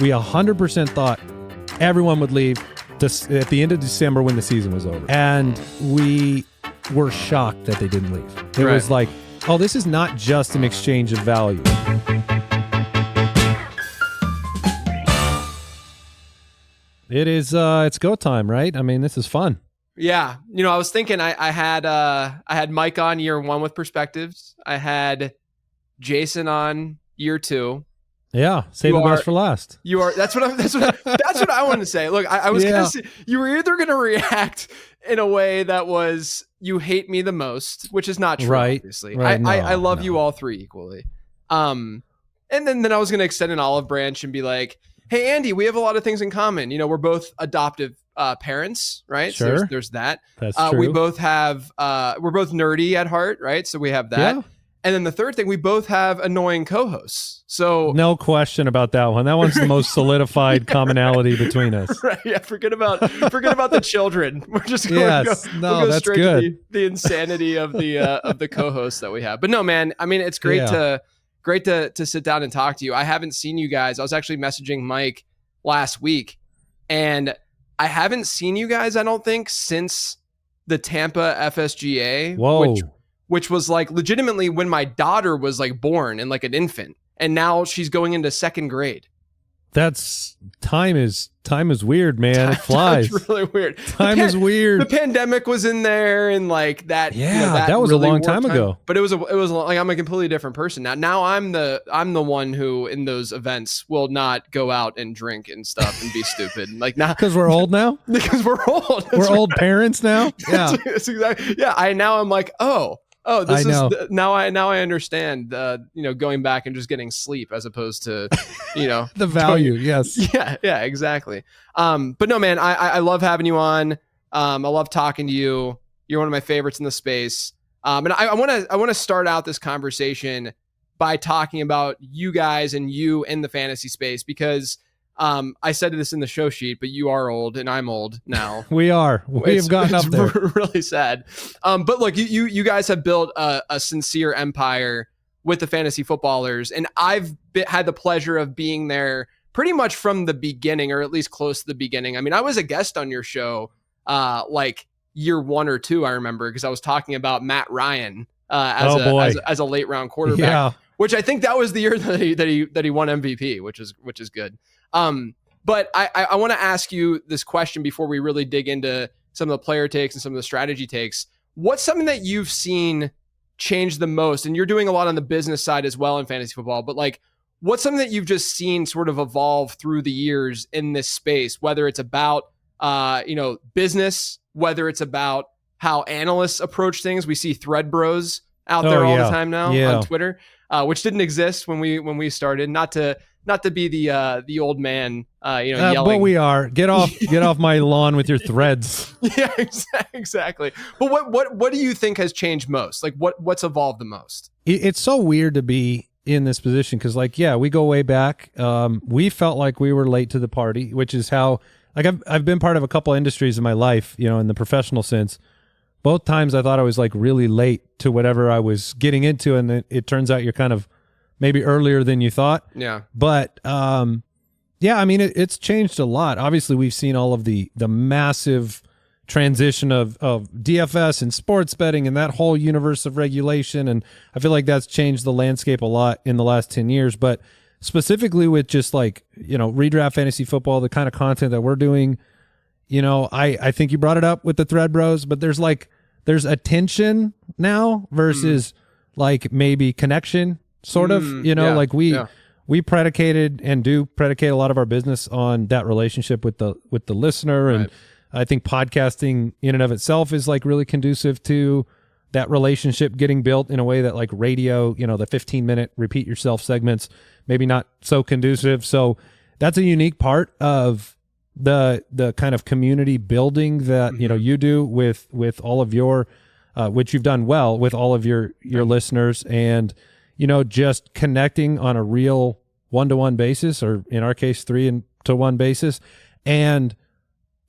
we 100% thought everyone would leave at the end of December when the season was over. And we were shocked that they didn't leave. It was like, oh, this is not just an exchange of value. It is, it's go time, right? I mean, this is fun. Yeah. I was thinking I had Mike on year 1 with perspectives. I had Jason on year 2. Yeah, save the best for last. That's what I wanted to say. Look, I was gonna say you were either gonna react in a way that was you hate me the most, which is not true, obviously. Right. I love you all 3 equally. And then I was gonna extend an olive branch and be like, hey Andy, we have a lot of things in common. We're both adoptive parents, right? Sure. So there's that. That's true. We both have we're both nerdy at heart, right? So we have that. Yeah. And then the third thing, we both have annoying co-hosts. So no question about that one. That one's the most solidified commonality between us. Right? Yeah. Forget about the children. We're just going to go that's straight good. to the insanity of the co-hosts that we have. But no, man. I mean, it's great to sit down and talk to you. I haven't seen you guys. I was actually messaging Mike last week, and I haven't seen you guys, I don't think, since the Tampa FSGA. Whoa. Which was like legitimately when my daughter was like born and like an infant, and now she's going into 2nd grade. That's time is weird, man. It flies. It's really weird. Time is weird. The pandemic was in there, and like that. Yeah, that was really a long time ago. But it was like I'm a completely different person now. Now I'm the one who in those events will not go out and drink and stuff and be stupid. Like now because we're old now. Because we're old. We're old parents now. Yeah. That's exactly. Yeah. I'm like, this is now I understand. Going back and just getting sleep as opposed to, the value. Yes. Yeah, exactly. But no, man, I love having you on. I love talking to you. You're one of my favorites in the space. And I want to start out this conversation by talking about you guys and you in the fantasy space because. I said this in the show sheet, but you are old and I'm old now. We are. We have gotten up there. Really sad. But look, you guys have built a sincere empire with the fantasy footballers, and I've had the pleasure of being there pretty much from the beginning, or at least close to the beginning. I mean, I was a guest on your show, like year 1 or 2, I remember, because I was talking about Matt Ryan as a late round quarterback. Yeah. Which I think that was the year that he won MVP, which is good. But I want to ask you this question before we really dig into some of the player takes and some of the strategy takes. What's something that you've seen change the most? And you're doing a lot on the business side as well in fantasy football, but like, what's something that you've just seen sort of evolve through the years in this space, whether it's about, business, whether it's about how analysts approach things. We see thread bros out there all the time now on Twitter, which didn't exist when we started. Not to be the old man, yelling. But we are. Get off my lawn with your threads. Yeah, exactly. But what do you think has changed most? Like what's evolved the most? It's so weird to be in this position because, we go way back. We felt like we were late to the party, which is how. Like I've been part of a couple industries in my life, in the professional sense. Both times I thought I was like really late to whatever I was getting into, and it turns out you're kind of maybe earlier than you thought. Yeah. But I mean it's changed a lot. Obviously, we've seen all of the massive transition of DFS and sports betting and that whole universe of regulation, and I feel like that's changed the landscape a lot in the last 10 years. But specifically with just redraft fantasy football, the kind of content that we're doing. I think you brought it up with the thread bros, but there's attention now versus maybe connection sort of, we predicated and do predicate a lot of our business on that relationship with the listener. And I think podcasting in and of itself is really conducive to that relationship getting built in a way that radio, the 15-minute repeat yourself segments, maybe not so conducive. So that's a unique part of the kind of community building that you do with all of your which you've done well with all of your listeners, and just connecting on a real 1-to-1 basis, or in our case 3-to-1 basis. And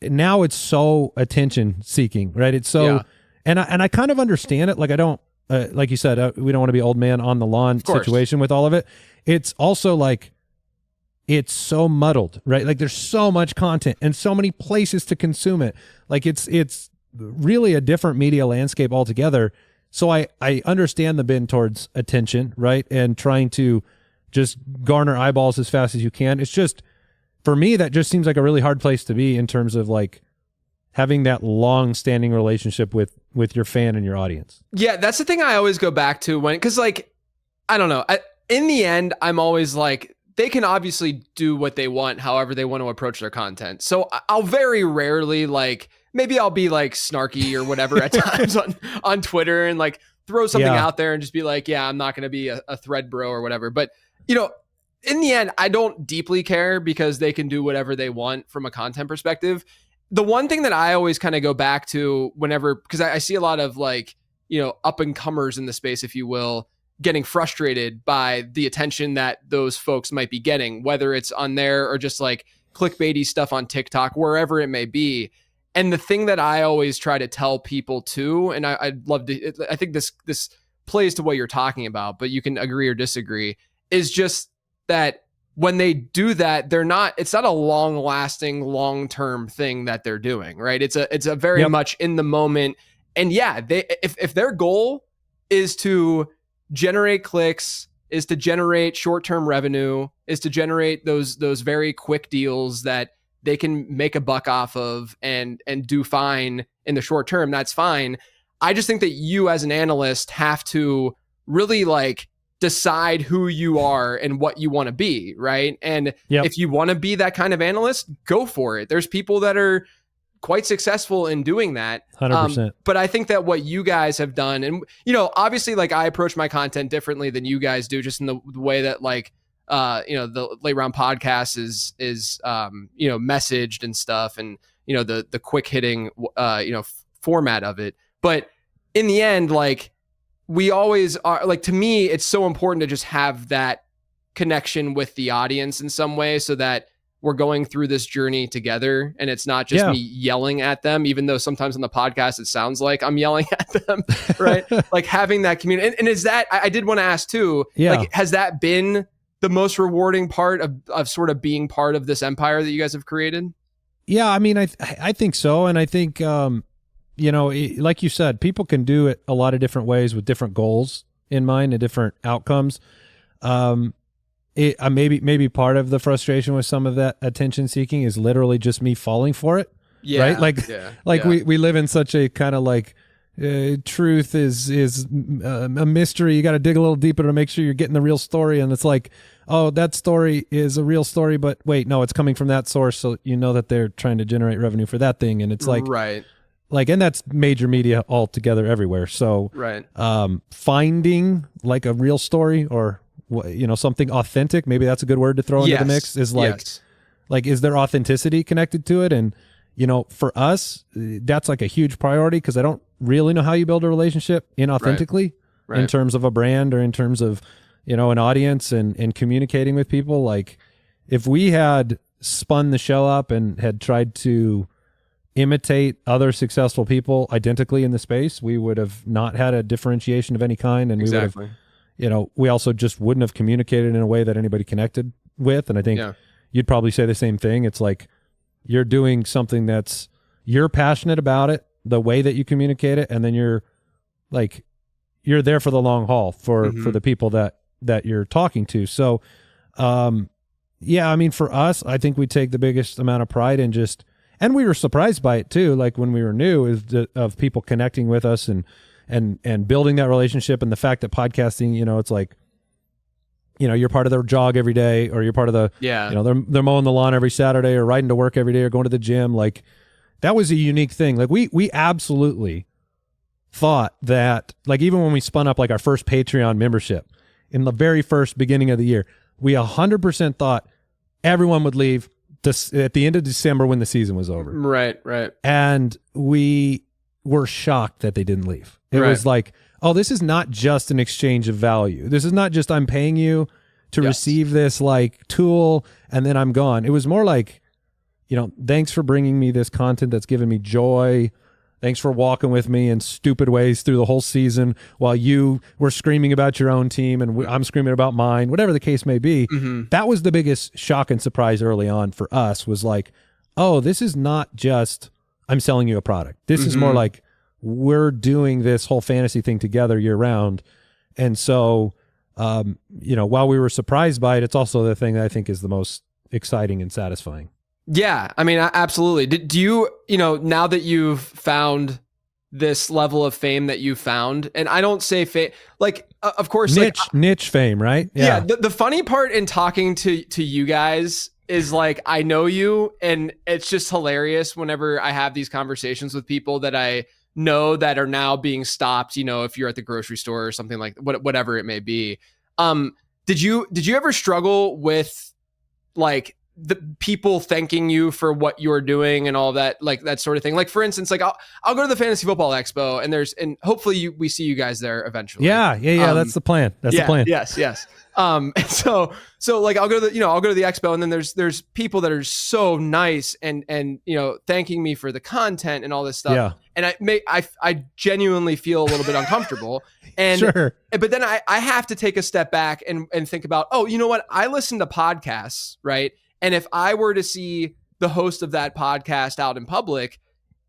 now it's so attention seeking, right? It's so and I kind of understand it. I don't like you said, we don't want to be old man on the lawn situation with all of it. It's also it's so muddled, right? Like there's so much content and so many places to consume it. Like it's really a different media landscape altogether. So I understand the bend towards attention, right? And trying to just garner eyeballs as fast as you can. It's just, for me, that just seems like a really hard place to be in terms of like having that long-standing relationship with your fan and your audience. Yeah, that's the thing I always go back to because like, I don't know. In the end, I'm always like, they can obviously do what they want, however they want to approach their content. So I'll very rarely like, maybe I'll be like snarky or whatever at times on Twitter and like throw something out there and just be like, yeah, I'm not going to be a thread bro or whatever. But, you know, in the end, I don't deeply care because they can do whatever they want from a content perspective. The one thing that I always kind of go back to whenever, because I see a lot of like, you know, up and comers in the space, if you will, getting frustrated by the attention that those folks might be getting, whether it's on there or just like clickbaity stuff on TikTok, wherever it may be. And the thing that I always try to tell people too, and I'd love to, I think this plays to what you're talking about, but you can agree or disagree, is just that when they do that, it's not a long lasting, long-term thing that they're doing, right? It's a very much in the moment. And yeah, if their goal is to generate clicks, is to generate short-term revenue, is to generate those very quick deals that they can make a buck off of and do fine in the short term, that's fine. I just think that you as an analyst have to really like decide who you are and what you want to be, right? And if you want to be that kind of analyst, go for it. There's people that are quite successful in doing that. 100%. But I think that what you guys have done, and, you know, obviously like I approach my content differently than you guys do, just in the way that like, you know, the Late Round podcast is you know, messaged and stuff, and, you know, the quick hitting, you know, format of it. But in the end, like, we always are, like, to me, it's so important to just have that connection with the audience in some way, so that we're going through this journey together and it's not just me yelling at them, even though sometimes on the podcast it sounds like I'm yelling at them, right? Like having that community. And is that, I did want to ask too, like, has that been the most rewarding part of sort of being part of this empire that you guys have created? Yeah, I mean, I think so. And I think, you know, like you said, people can do it a lot of different ways with different goals in mind and different outcomes. Maybe part of the frustration with some of that attention seeking is literally just me falling for it. Right? Like, we live in such a kind of like, truth is a mystery. You got to dig a little deeper to make sure you're getting the real story. And it's like, oh, that story is a real story, but wait, no, it's coming from that source. So you know that they're trying to generate revenue for that thing. And it's like, like, and that's major media altogether everywhere. So, finding like a real story or, you know, something authentic, maybe that's a good word to throw into the mix, is like, like, is there authenticity connected to it? And, you know, for us, that's like a huge priority, because I don't really know how you build a relationship inauthentically in terms of a brand or in terms of, you know, an audience and communicating with people. Like, if we had spun the show up and had tried to imitate other successful people identically in the space, we would have not had a differentiation of any kind. And we would have, you know, we also just wouldn't have communicated in a way that anybody connected with. And I think you'd probably say the same thing. It's like, you're doing something that's, you're passionate about it, the way that you communicate it, and then you're like, you're there for the long haul for the people that you're talking to. So, yeah, I mean, for us, I think we take the biggest amount of pride in just, and we were surprised by it too, like when we were new, of people connecting with us and building that relationship, and the fact that podcasting, you know, it's like, you know, you're part of their jog every day, or you're part of the, you know, they're mowing the lawn every Saturday, or riding to work every day, or going to the gym. Like, that was a unique thing. Like, we absolutely thought that, like, even when we spun up like our first Patreon membership in the very first beginning of the year, we 100% thought everyone would leave at the end of December when the season was over. Right. And we were shocked that they didn't leave. It was like, oh, this is not just an exchange of value. This is not just, I'm paying you to receive this like tool and then I'm gone. It was more like, you know, thanks for bringing me this content that's given me joy, Thanks for walking with me in stupid ways through the whole season while you were screaming about your own team and I'm screaming about mine, whatever the case may be. That was the biggest shock and surprise early on for us, was like, oh, this is not just I'm selling you a product. This is more like we're doing this whole fantasy thing together year round. And so, while we were surprised by it, it's also the thing that I think is the most exciting and satisfying. Yeah, I mean, absolutely. Do you, now that you've found this level of fame that you found, and I don't say fame, like, of course, niche fame, right? Yeah. The funny part in talking to you guys is like, I know you, and it's just hilarious whenever I have these conversations with people that I know that are now being stopped, if you're at the grocery store or something like whatever it may be. Did you ever struggle with like the people thanking you for what you're doing and all that, like that sort of thing? Like, for instance, like I'll go to the Fantasy Football Expo and hopefully we see you guys there eventually. Yeah. That's the plan. That's the plan. Yes. And so like I'll go to the expo, and then there's people that are so nice and thanking me for the content and all this stuff. Yeah. And I genuinely feel a little bit uncomfortable. And sure. But then I have to take a step back and think about, oh, you know what? I listen to podcasts, right? And if I were to see the host of that podcast out in public,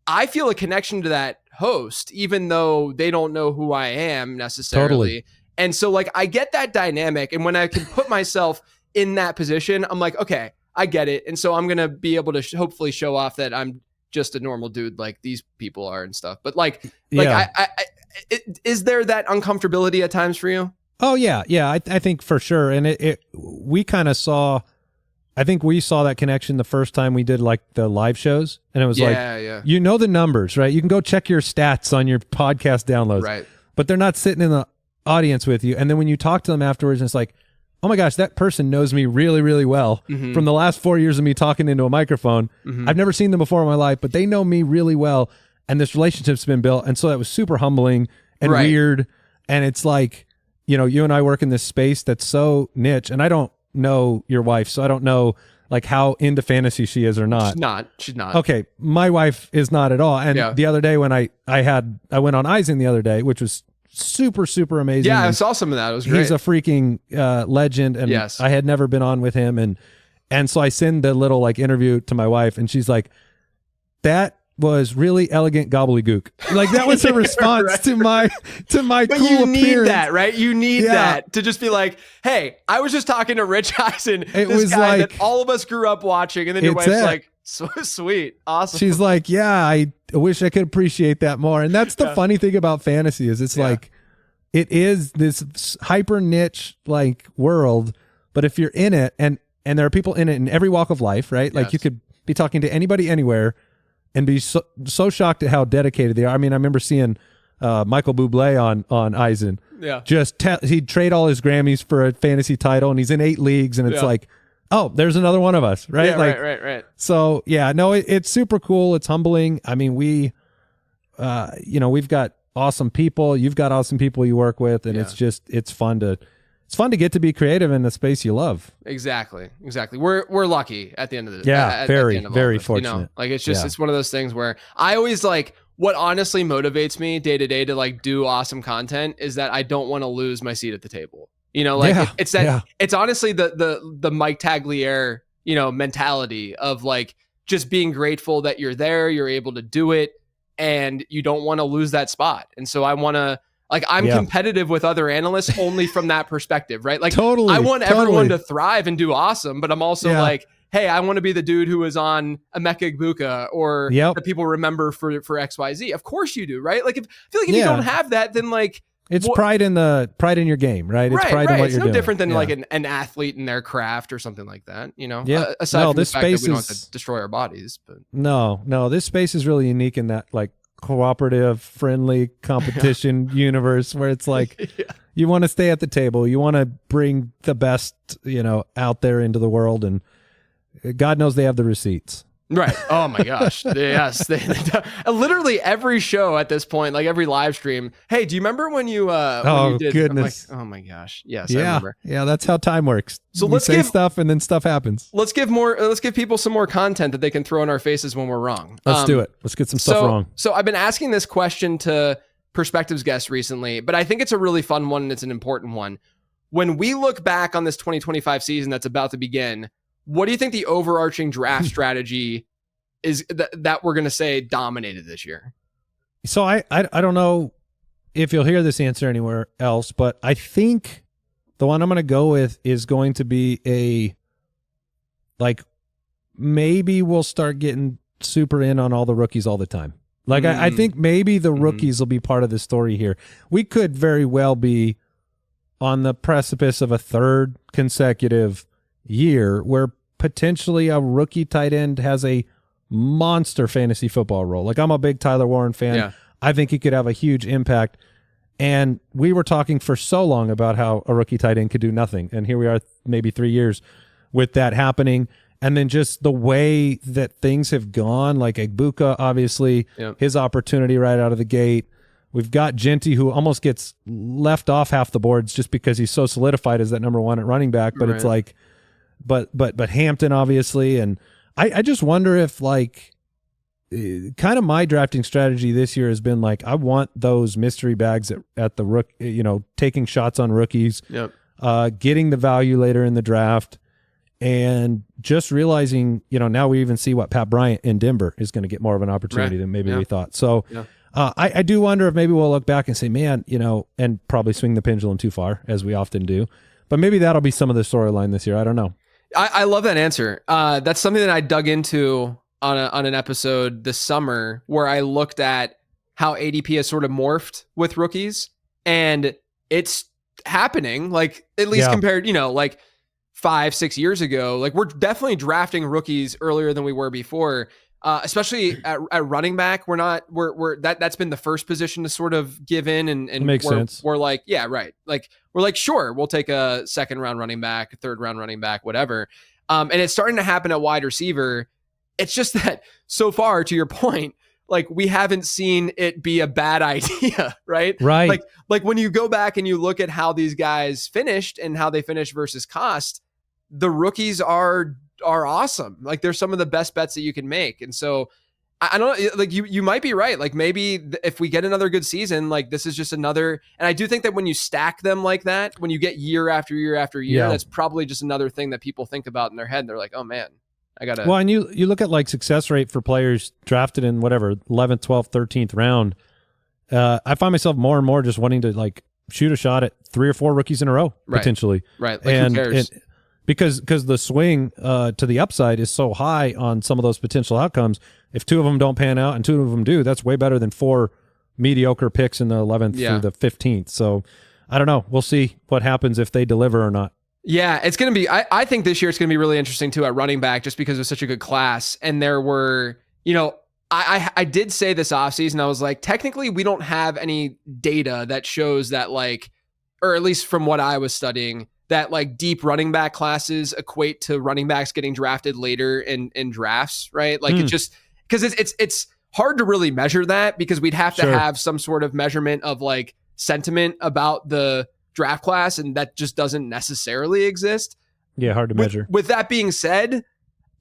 I feel a connection to that host, even though they don't know who I am necessarily. Totally. And so like, I get that dynamic. And when I can put myself in that position, I'm like, okay, I get it. And so I'm going to be able to hopefully show off that I'm just a normal dude like these people are and stuff. But is there that uncomfortability at times for you? Oh yeah. Yeah. I think for sure. And we kind of saw, I think we saw that connection the first time we did like the live shows, and it was the numbers, right? You can go check your stats on your podcast downloads, right? But they're not sitting in the audience with you. And then when you talk to them afterwards, it's like, oh my gosh, that person knows me really, really well from the last 4 years of me talking into a microphone. I've never seen them before in my life, but they know me really well. And this relationship's been built. And so that was super humbling and weird. And it's like, you and I work in this space that's so niche, and I don't know your wife, so I don't know like how into fantasy she is or not. She's not. Okay. My wife is not at all. And the other day when I went on Eisen the other day, which was super, super amazing. Yeah, I saw some of that. It was great. He's a freaking legend, and I had never been on with him, and so I send the little like interview to my wife, and she's like, "That was really elegant gobbledygook." Like that was her response to my but cool you need appearance. that, right? You need that to just be like, "Hey, I was just talking to Rich Eisen, this guy that all of us grew up watching," and then your wife's like, "So sweet, awesome." She's like, "Yeah, I wish I could appreciate that more." And that's the funny thing about fantasy is it's like it is this hyper niche like world, but if you're in it, and there are people in it in every walk of life, right? Like you could be talking to anybody anywhere and be so shocked at how dedicated they are. I mean, I remember seeing Michael Bublé on Eisen. Yeah. He'd trade all his Grammys for a fantasy title, and he's in 8 leagues, and it's like, oh, there's another one of us, right? Yeah, like, right. So yeah, no, it's super cool. It's humbling. I mean, we've got awesome people. You've got awesome people you work with, and it's fun to get to be creative in the space you love. Exactly. We're lucky at the end of the day. Yeah, very fortunate. Like it's just it's one of those things where I always like, what honestly motivates me day to day to like do awesome content is that I don't want to lose my seat at the table. It's that it's honestly the Mike Tagliere, mentality of like just being grateful that you're there, you're able to do it, and you don't want to lose that spot. And so I want to, like, I'm competitive with other analysts only from that perspective, right? Like, I want everyone to thrive and do awesome, but I'm also like, hey, I want to be the dude who was on Emeka Egbuka or that people remember for XYZ. Of course you do, right? Like, I feel like if you don't have that, then like, it's pride in your game, right? It's pride in what you're doing. It's no different than like an athlete in their craft or something like that, Yeah. Aside from the fact that we don't have to destroy our bodies, but no, this space is really unique in that like cooperative, friendly competition universe where it's like you want to stay at the table, you want to bring the best, out there into the world, and God knows they have the receipts. Right. Oh my gosh. Yes. Literally every show at this point, like every live stream. Hey, do you remember when you when you did? Goodness. I'm like, oh my gosh. Yes, I Yeah. remember. Yeah, that's how time works. So we let's say give stuff and then stuff happens. Let's give people some more content that they can throw in our faces when we're wrong. Let's do it. Let's get some stuff wrong. So I've been asking this question to Perspectives guests recently, but I think it's a really fun one and it's an important one. When we look back on this 2025 season that's about to begin, what do you think the overarching draft strategy is that we're going to say dominated this year? So I don't know if you'll hear this answer anywhere else, but I think the one I'm going to go with is going to be maybe we'll start getting super in on all the rookies all the time. I think maybe the rookies will be part of the story here. We could very well be on the precipice of a third consecutive year where potentially a rookie tight end has a monster fantasy football role. Like, I'm a big Tyler Warren fan. Yeah. I think he could have a huge impact. And we were talking for so long about how a rookie tight end could do nothing. And here we are maybe 3 years with that happening. And then just the way that things have gone, like Egbuka, obviously, his opportunity right out of the gate. We've got Genty, who almost gets left off half the boards just because he's so solidified as that number one at running back. But it's like, but Hampton, obviously. And I just wonder if, like, kind of my drafting strategy this year has been like, I want those mystery bags at the rook, taking shots on rookies, getting the value later in the draft, and just realizing, now we even see what Pat Bryant in Denver is going to get more of an opportunity than maybe we thought. So I do wonder if maybe we'll look back and say, man, and probably swing the pendulum too far, as we often do. But maybe that'll be some of the storyline this year. I don't know. I love that answer. That's something that I dug into on an episode this summer where I looked at how ADP has sort of morphed with rookies, and it's happening, like, at least compared, 5-6 years ago. Like, we're definitely drafting rookies earlier than we were before, especially at running back. That's been the first position to sort of give in, and makes sense. We're like, yeah, right. Like, we're like, sure, we'll take a second round running back, third round running back, whatever. And it's starting to happen at wide receiver. It's just that so far, to your point, like, we haven't seen it be a bad idea, right? Right. Like when you go back and you look at how these guys finished and how they finished versus cost, the rookies are awesome. Like, they're some of the best bets that you can make. And so I don't know, like, you might be right. Like, maybe if we get another good season, like, this is just another, and I do think that when you stack them like that, when you get year after year after year, that's probably just another thing that people think about in their head. And they're like, oh man, I gotta. Well, and you look at, like, success rate for players drafted in whatever 11th, 12th, 13th round. I find myself more and more just wanting to, like, shoot a shot at 3 or 4 rookies in a row, potentially. Right. Like, who cares? Because the swing to the upside is so high on some of those potential outcomes. If 2 of them don't pan out and 2 of them do, that's way better than 4 mediocre picks in the 11th through the 15th. So I don't know. We'll see what happens if they deliver or not. Yeah, it's going to be, I think this year it's going to be really interesting too at running back, just because it was such a good class. And there were, I did say this offseason, I was like, technically we don't have any data that shows that, like, or at least from what I was studying, that, like, deep running back classes equate to running backs getting drafted later in drafts, right? Like, it just, because it's hard to really measure that, because we'd have to have some sort of measurement of, like, sentiment about the draft class, and that just doesn't necessarily exist. Yeah, hard to measure. With that being said,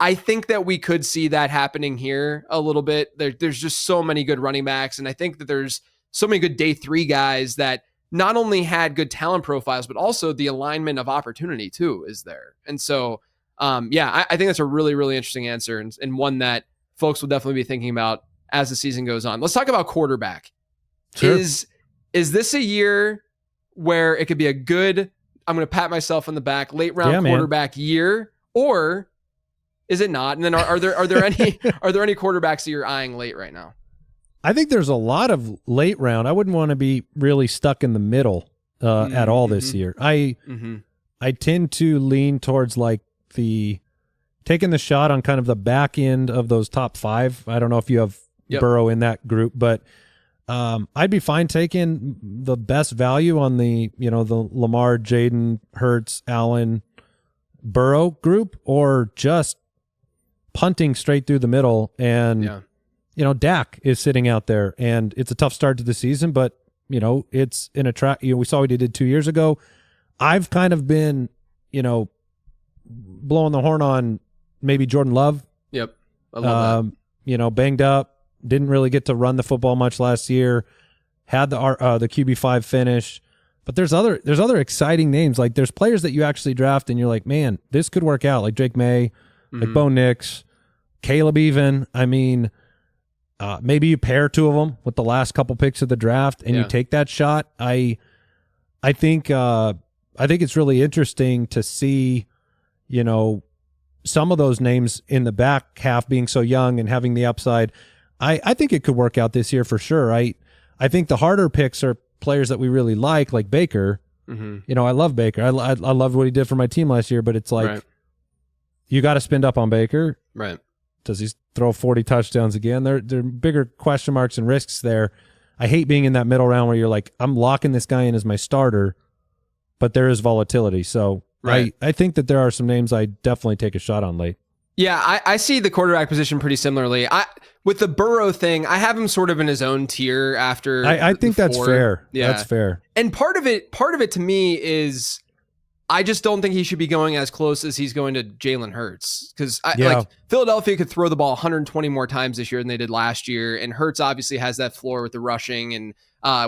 I think that we could see that happening here a little bit. There's just so many good running backs, and I think that there's so many good day 3 guys that not only had good talent profiles, but also the alignment of opportunity too is there. And so, I think that's a really, really interesting answer, and one that folks will definitely be thinking about as the season goes on. Let's talk about quarterback. Sure. Is this a year where it could be a good, I'm going to pat myself on the back, late round quarterback year, or is it not? And then are there any quarterbacks that you're eyeing late right now? I think there's a lot of late round. I wouldn't want to be really stuck in the middle at all this year. I tend to lean towards, like, taking the shot on kind of the back end of those top 5. I don't know if you have Burrow in that group, but I'd be fine taking the best value on the Lamar, Jaden, Hurts, Allen, Burrow group, or just punting straight through the middle, and you know, Dak is sitting out there, and it's a tough start to the season, but you know, it's in a track. You know, we saw what he did 2 years ago. I've kind of been, you know, blowing the horn on maybe Jordan Love. Yep, I love that. You know, banged up, didn't really get to run the football much last year. Had the QB5 finish, but there's other exciting names. Like there's players that you actually draft, and you're like, man, this could work out. Like Drake May, like Bo Nix, Caleb. Even I mean, maybe you pair two of them with the last couple picks of the draft, and you take that shot. I think it's really interesting to see, you know, some of those names in the back half being so young and having the upside. I think it could work out this year for sure. I think the harder picks are players that we really like Baker. You know, I love Baker. I loved what he did for my team last year, but it's like you got to spend up on Baker. Right. Does he throw 40 touchdowns again? There are bigger question marks and risks there. I hate being in that middle round where you're like, I'm locking this guy in as my starter, but there is volatility. So I think that there are some names I definitely take a shot on late. Yeah, I see the quarterback position pretty similarly. With the Burrow thing, I have him sort of in his own tier after. I think that's fair. Yeah, that's fair. And part of it to me is I just don't think he should be going as close as he's going to Jalen Hurts, because like Philadelphia could throw the ball 120 more times this year than they did last year, and Hurts obviously has that floor with the rushing, and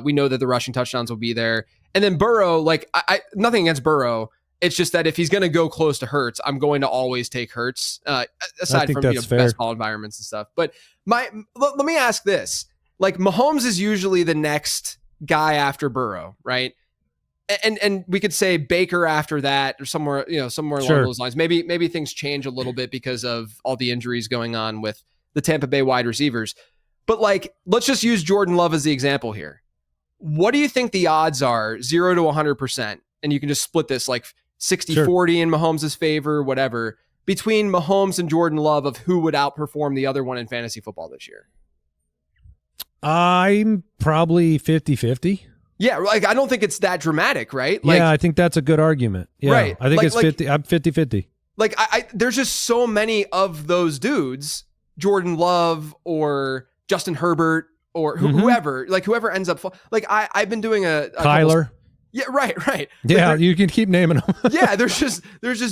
we know that the rushing touchdowns will be there. And then Burrow, like I nothing against Burrow. It's just that if he's going to go close to Hurts, I'm going to always take Hurts, aside from best ball environments and stuff. But let me ask this: like Mahomes is usually the next guy after Burrow, right? And we could say Baker after that, or somewhere along those lines. Maybe things change a little bit because of all the injuries going on with the Tampa Bay wide receivers. But like, let's just use Jordan Love as the example here. What do you think the odds are, 0 to 100%? And you can just split this like 60-40 in Mahomes' favor, whatever, between Mahomes and Jordan Love of who would outperform the other one in fantasy football this year. I'm probably 50-50. Yeah, like I don't think it's that dramatic, right? Like, yeah, I think that's a good argument. Yeah, right. I think it's 50. I'm 50-50. Like I there's just so many of those dudes, Jordan Love or Justin Herbert or whoever, like whoever ends up, like I've been doing a Kyler. Yeah, right. Yeah, you can keep naming them. Yeah, there's just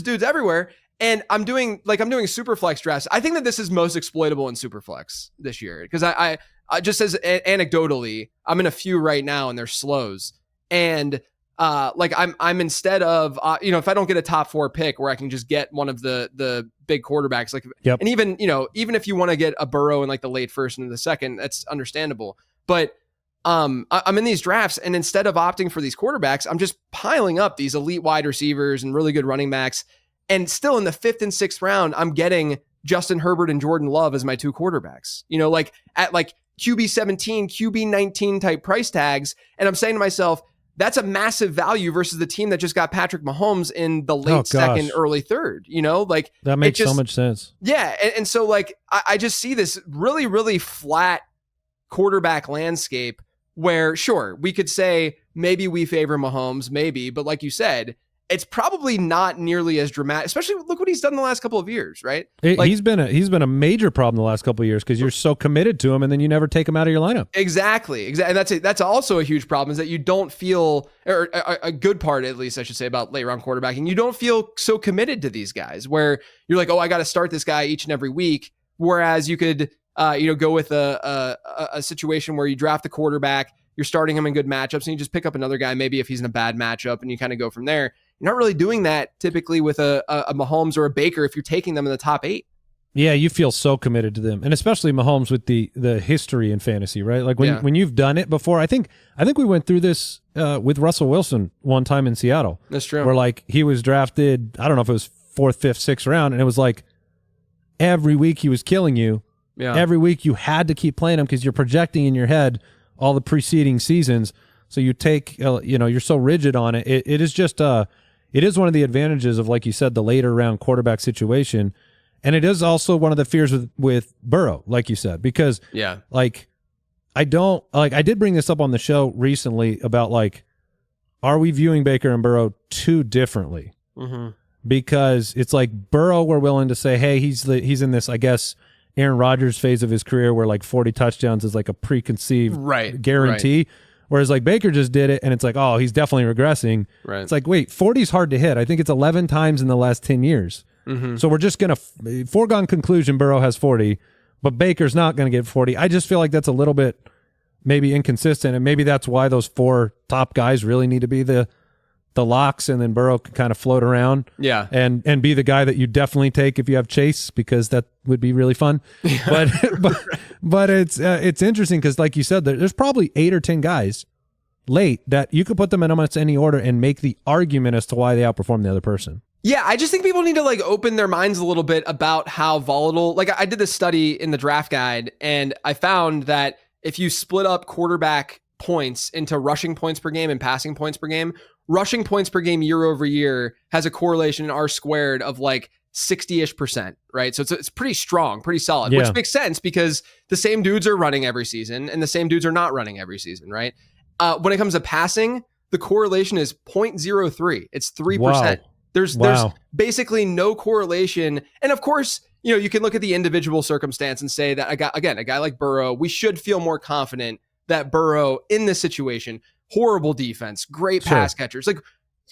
dudes everywhere. And I'm doing Superflex drafts. I think that this is most exploitable in Superflex this year, because I just as anecdotally, I'm in a few right now and they're slows. And like I'm instead of if I don't get a top 4 pick where I can just get one of the big quarterbacks, like and even if you want to get a Burrow in like the late first and the second, that's understandable. But I'm in these drafts, and instead of opting for these quarterbacks, I'm just piling up these elite wide receivers and really good running backs. And still in the 5th and 6th round, I'm getting Justin Herbert and Jordan Love as my 2 quarterbacks, like at like QB 17, QB 19 type price tags. And I'm saying to myself, that's a massive value versus the team that just got Patrick Mahomes in the late second, early third, like that makes so much sense. Yeah. And so like, I just see this really, really flat quarterback landscape where sure, we could say maybe we favor Mahomes, maybe, but like you said, it's probably not nearly as dramatic, especially look what he's done the last couple of years, right? He's been a major problem the last couple of years because you're so committed to him and then you never take him out of your lineup. Exactly. And that's also a huge problem, is that you don't feel, or a good part at least I should say about late round quarterbacking, you don't feel so committed to these guys where you're like, oh, I got to start this guy each and every week. Whereas you could, go with a situation where you draft the quarterback, you're starting him in good matchups, and you just pick up another guy, maybe if he's in a bad matchup, and you kind of go from there. You're not really doing that typically with a Mahomes or a Baker if you're taking them in the top 8. Yeah, you feel so committed to them, and especially Mahomes with the history in fantasy, right? Like when you've done it before. I think we went through this with Russell Wilson one time in Seattle. That's true. Where like he was drafted, I don't know if it was 4th, 5th, 6th round, and it was like every week he was killing you. Yeah. Every week you had to keep playing him because you're projecting in your head all the preceding seasons. So you take, you're so rigid on it. It is just it is one of the advantages of, like you said, the later round quarterback situation. And it is also one of the fears with Burrow, like you said, because I did bring this up on the show recently about like, are we viewing Baker and Burrow too differently? Mm-hmm. because it's like Burrow, we're willing to say, hey, he's in this, I guess, Aaron Rodgers phase of his career where like 40 touchdowns is like a preconceived guarantee. Right. Whereas like Baker just did it and it's like, oh, he's definitely regressing. Right. It's like, wait, 40 is hard to hit. I think it's 11 times in the last 10 years. Mm-hmm. So we're just going to foregone conclusion Burrow has 40, but Baker's not going to get 40. I just feel like that's a little bit maybe inconsistent, and maybe that's why those 4 top guys really need to be the locks, and then Burrow can kind of float around. Yeah. And be the guy that you definitely take if you have Chase, because that would be really fun. But but it's interesting because like you said, there's probably 8 or 10 guys late that you could put them in almost any order and make the argument as to why they outperform the other person. Yeah, I just think people need to like open their minds a little bit about how volatile. Like I did this study in the draft guide, and I found that if you split up quarterback points into rushing points per game and passing points per game, rushing points per game year over year has a correlation in R squared of like 60-ish%, right? So it's pretty strong, pretty solid, which makes sense because the same dudes are running every season and the same dudes are not running every season, right? When it comes to passing, the correlation is 0.03. It's 3%. Wow. There's basically no correlation. And of course, you can look at the individual circumstance and say that a guy like Burrow, we should feel more confident that Burrow in this situation, horrible defense, great pass catchers. Like,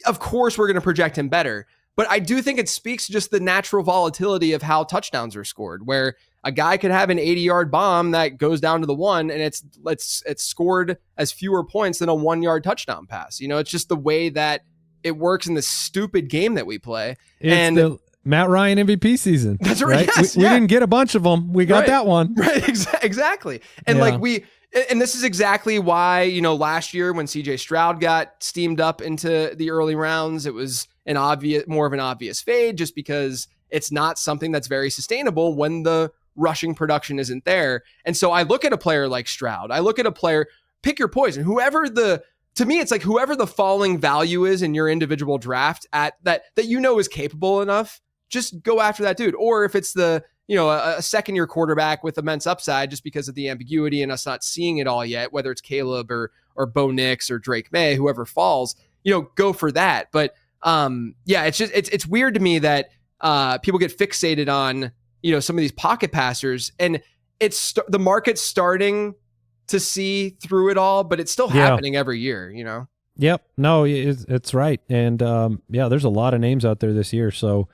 of course we're going to project him better. But I do think it speaks to just the natural volatility of how touchdowns are scored, where a guy could have an 80-yard bomb that goes down to the 1 and it's scored as fewer points than a 1-yard touchdown pass. It's just the way that it works in this stupid game that we play. It's the Matt Ryan MVP season. That's right. Yes, we didn't get a bunch of them. We got that one. Right. Exactly. And and this is exactly why, last year when CJ Stroud got steamed up into the early rounds, it was more of an obvious fade, just because it's not something that's very sustainable when the rushing production isn't there. And so I look at a player like Stroud. I look at a player, pick your poison, to me, it's like whoever the falling value is in your individual draft at that is capable enough, just go after that dude. Or if it's a second-year quarterback with immense upside, just because of the ambiguity and us not seeing it all yet, whether it's Caleb or Bo Nix or Drake May, whoever falls, go for that. But it's weird to me that people get fixated on some of these pocket passers, and it's the market's starting to see through it all, but it's still happening every year, Yep. No, it's right. And there's a lot of names out there this year. So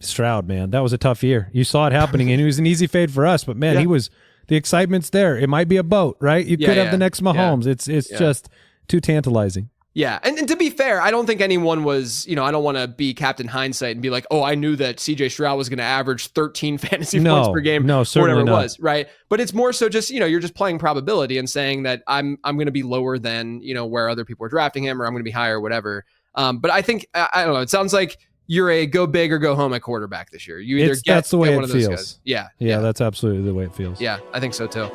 Stroud, man, that was a tough year. You saw it happening, and it was an easy fade for us, but man, the excitement's there. It might be a boat, right? You could have the next Mahomes. Yeah. It's just too tantalizing. Yeah. And to be fair, I don't think anyone was, I don't want to be Captain Hindsight and be like, oh, I knew that CJ Stroud was going to average 13 fantasy points per game. No, certainly whatever not. It was, right? But it's more so just, you're just playing probability and saying that I'm going to be lower than, where other people are drafting him, or I'm going to be higher or whatever. But I think, I don't know, it sounds like you're a go big or go home at quarterback this year. You either that's the way one it of those feels. Guys. Yeah, that's absolutely the way it feels. Yeah, I think so too.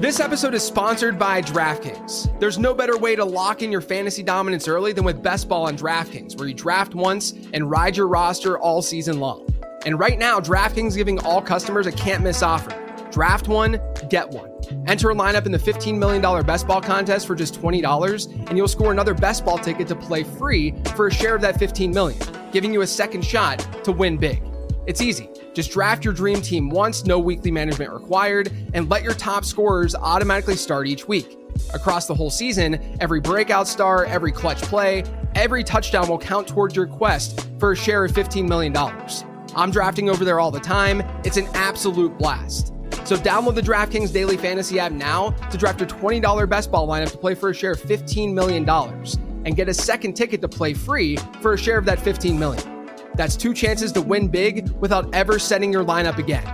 This episode is sponsored by DraftKings. There's no better way to lock in your fantasy dominance early than with Best Ball on DraftKings, where you draft once and ride your roster all season long. And right now, DraftKings is giving all customers a can't-miss offer. Draft one, get one. Enter a lineup in the $15 million Best Ball contest for just $20, and you'll score another Best Ball ticket to play free for a share of that $15 million, giving you a second shot to win big. It's easy. Just draft your dream team once, no weekly management required, and let your top scorers automatically start each week. Across the whole season, every breakout star, every clutch play, every touchdown will count towards your quest for a share of $15 million. I'm drafting over there all the time. It's an absolute blast. So download the DraftKings Daily Fantasy app now to draft your $20 Best Ball lineup to play for a share of $15 million and get a second ticket to play free for a share of that $15 million. That's 2 chances to win big without ever setting your lineup again.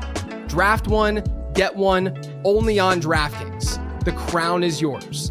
Draft one, get one, only on DraftKings. The crown is yours.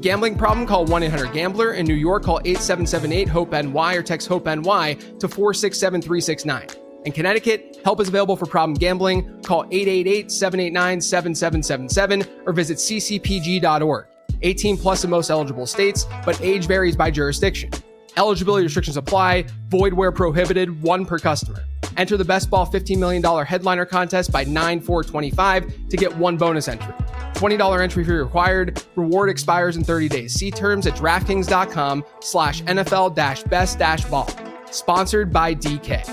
Gambling problem? Call 1-800-GAMBLER. In New York, call 877-8-HOPE-NY or text HOPE-NY to 467-369. In Connecticut, help is available for problem gambling. Call 888-789-7777 or visit ccpg.org. 18 plus in most eligible states, but age varies by jurisdiction. Eligibility restrictions apply. Void where prohibited. 1 per customer. Enter the Best Ball $15 million headliner contest by 9/4/25 to get 1 bonus entry. $20 entry fee required. Reward expires in 30 days. See terms at DraftKings.com/NFL-best-ball. sponsored by DK.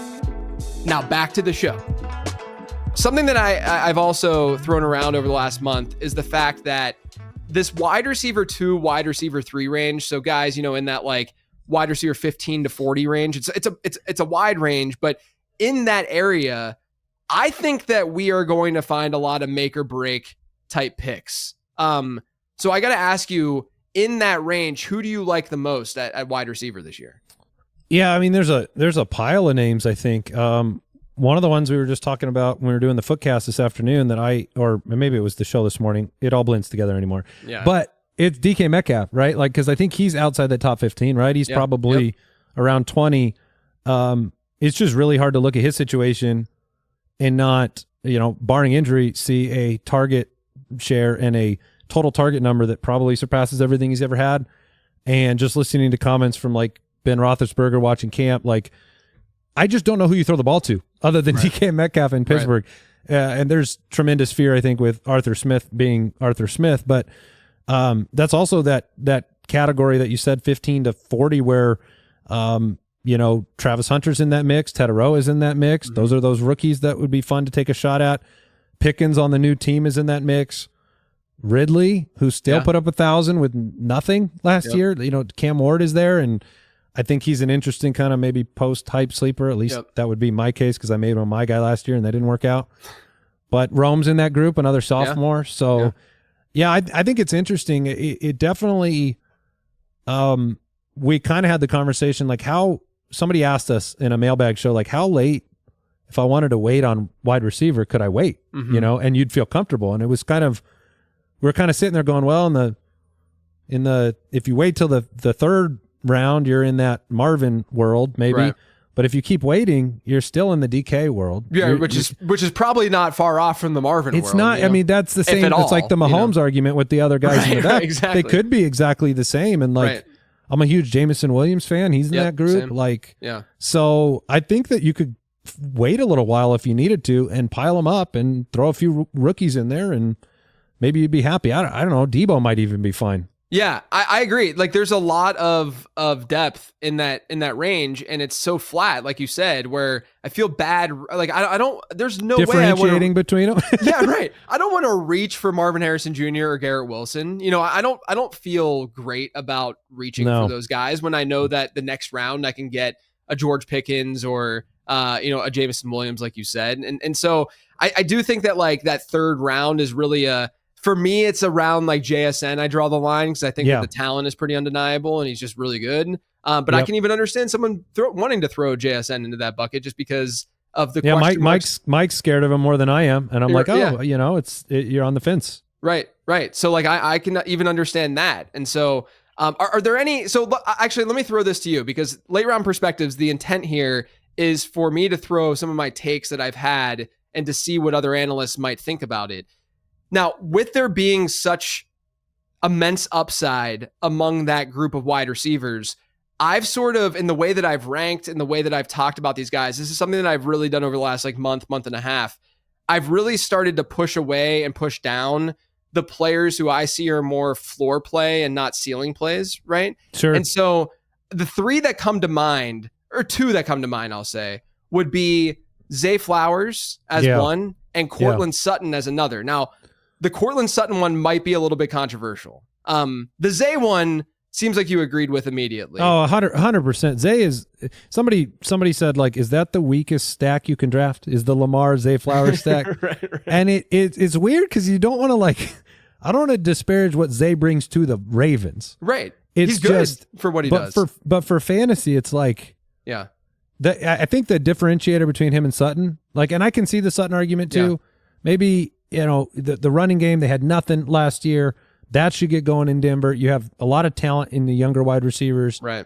Now back to the show. Something that I've also thrown around over the last month is the fact that this wide receiver 2, wide receiver 3 range. So guys, in that like wide receiver 15 to 40 range, it's a wide range, but in that area, I think that we are going to find a lot of make or break type picks. So I got to ask you, in that range, who do you like the most at wide receiver this year? Yeah, I mean, there's a pile of names, I think. One of the ones we were just talking about when we were doing the Footcast this afternoon or maybe it was the show this morning. It all blends together anymore. Yeah. But it's DK Metcalf, right? Like, because I think he's outside the top 15, right? He's probably around 20. It's just really hard to look at his situation and not, barring injury, see a target share and a total target number that probably surpasses everything he's ever had. And just listening to comments from like Ben Roethlisberger watching camp, like, I just don't know who you throw the ball to other than DK Metcalf in Pittsburgh. Right. And there's tremendous fear, I think, with Arthur Smith being Arthur Smith. But that's also that category that you said 15 to 40 where, Travis Hunter's in that mix. Tedero is in that mix. Mm-hmm. Those are those rookies that would be fun to take a shot at. Pickens on the new team is in that mix. Ridley, who still put up 1,000 with nothing last year. Cam Ward is there, and I think he's an interesting kind of maybe post-hype sleeper. At least that would be my case because I made him my guy last year and that didn't work out. But Rome's in that group, another sophomore. Yeah. So, I think it's interesting. It definitely we kind of had the conversation like how somebody asked us in a mailbag show, like how late, if I wanted to wait on wide receiver, could I wait? Mm-hmm. And you'd feel comfortable. And it was we're kind of sitting there going, well, in the if you wait till the third round, you're in that Marvin world, maybe. Right. But if you keep waiting, you're still in the DK world. Yeah, which is probably not far off from the Marvin world. It's not. I mean, that's the same. It's like the Mahomes argument with the other guys in the back. Exactly. They could be exactly the same. And like, I'm a huge Jameson Williams fan. He's in that group. Same. So I think that you could wait a little while if you needed to and pile them up and throw a few rookies in there and maybe you'd be happy. I don't know. Debo might even be fine. Yeah, I agree. Like there's a lot of depth in that range, and it's so flat, like you said, where I feel bad. Like I don't. There's no way differentiating between them. Yeah, right. I don't want to reach for Marvin Harrison Jr. or Garrett Wilson. I don't feel great about reaching for those guys when I know that the next round I can get a George Pickens or a Jameson Williams, like you said, and so I do think that like that third round is really for me, it's around like JSN. I draw the line because I think that the talent is pretty undeniable and he's just really good. But I can even understand someone wanting to throw JSN into that bucket just because of the question marks. Mike's scared of him more than I am, and I'm you're on the fence. Right. So like I can even understand that. And so are there any? So actually, let me throw this to you because late round perspectives. The intent here is for me to throw some of my takes that I've had and to see what other analysts might think about it. Now, with there being such immense upside among that group of wide receivers, I've sort of, in the way that I've ranked, in the way that I've talked about these guys, this is something that I've really done over the last like month and a half. I've really started to push away and push down the players who I see are more floor play and not ceiling plays, right? Sure. And so the three that come to mind, or two that come to mind, I'll say, would be Zay Flowers as one and Cortland Sutton as another. Now, the Cortland Sutton one might be a little bit controversial. The Zay one seems like you agreed with immediately. Oh, 100%. Zay is somebody said like, is that the weakest stack you can draft? Is the Lamar Zay Flowers stack? right. And it's weird because you don't want to I don't want to disparage what Zay brings to the Ravens. Right. It's He's good just for what he does. But for fantasy, it's like, I think the differentiator between him and Sutton, and I can see the Sutton argument too. Yeah. Maybe, the running game, they had nothing last year. That should get going in Denver. You have a lot of talent in the younger wide receivers. Right.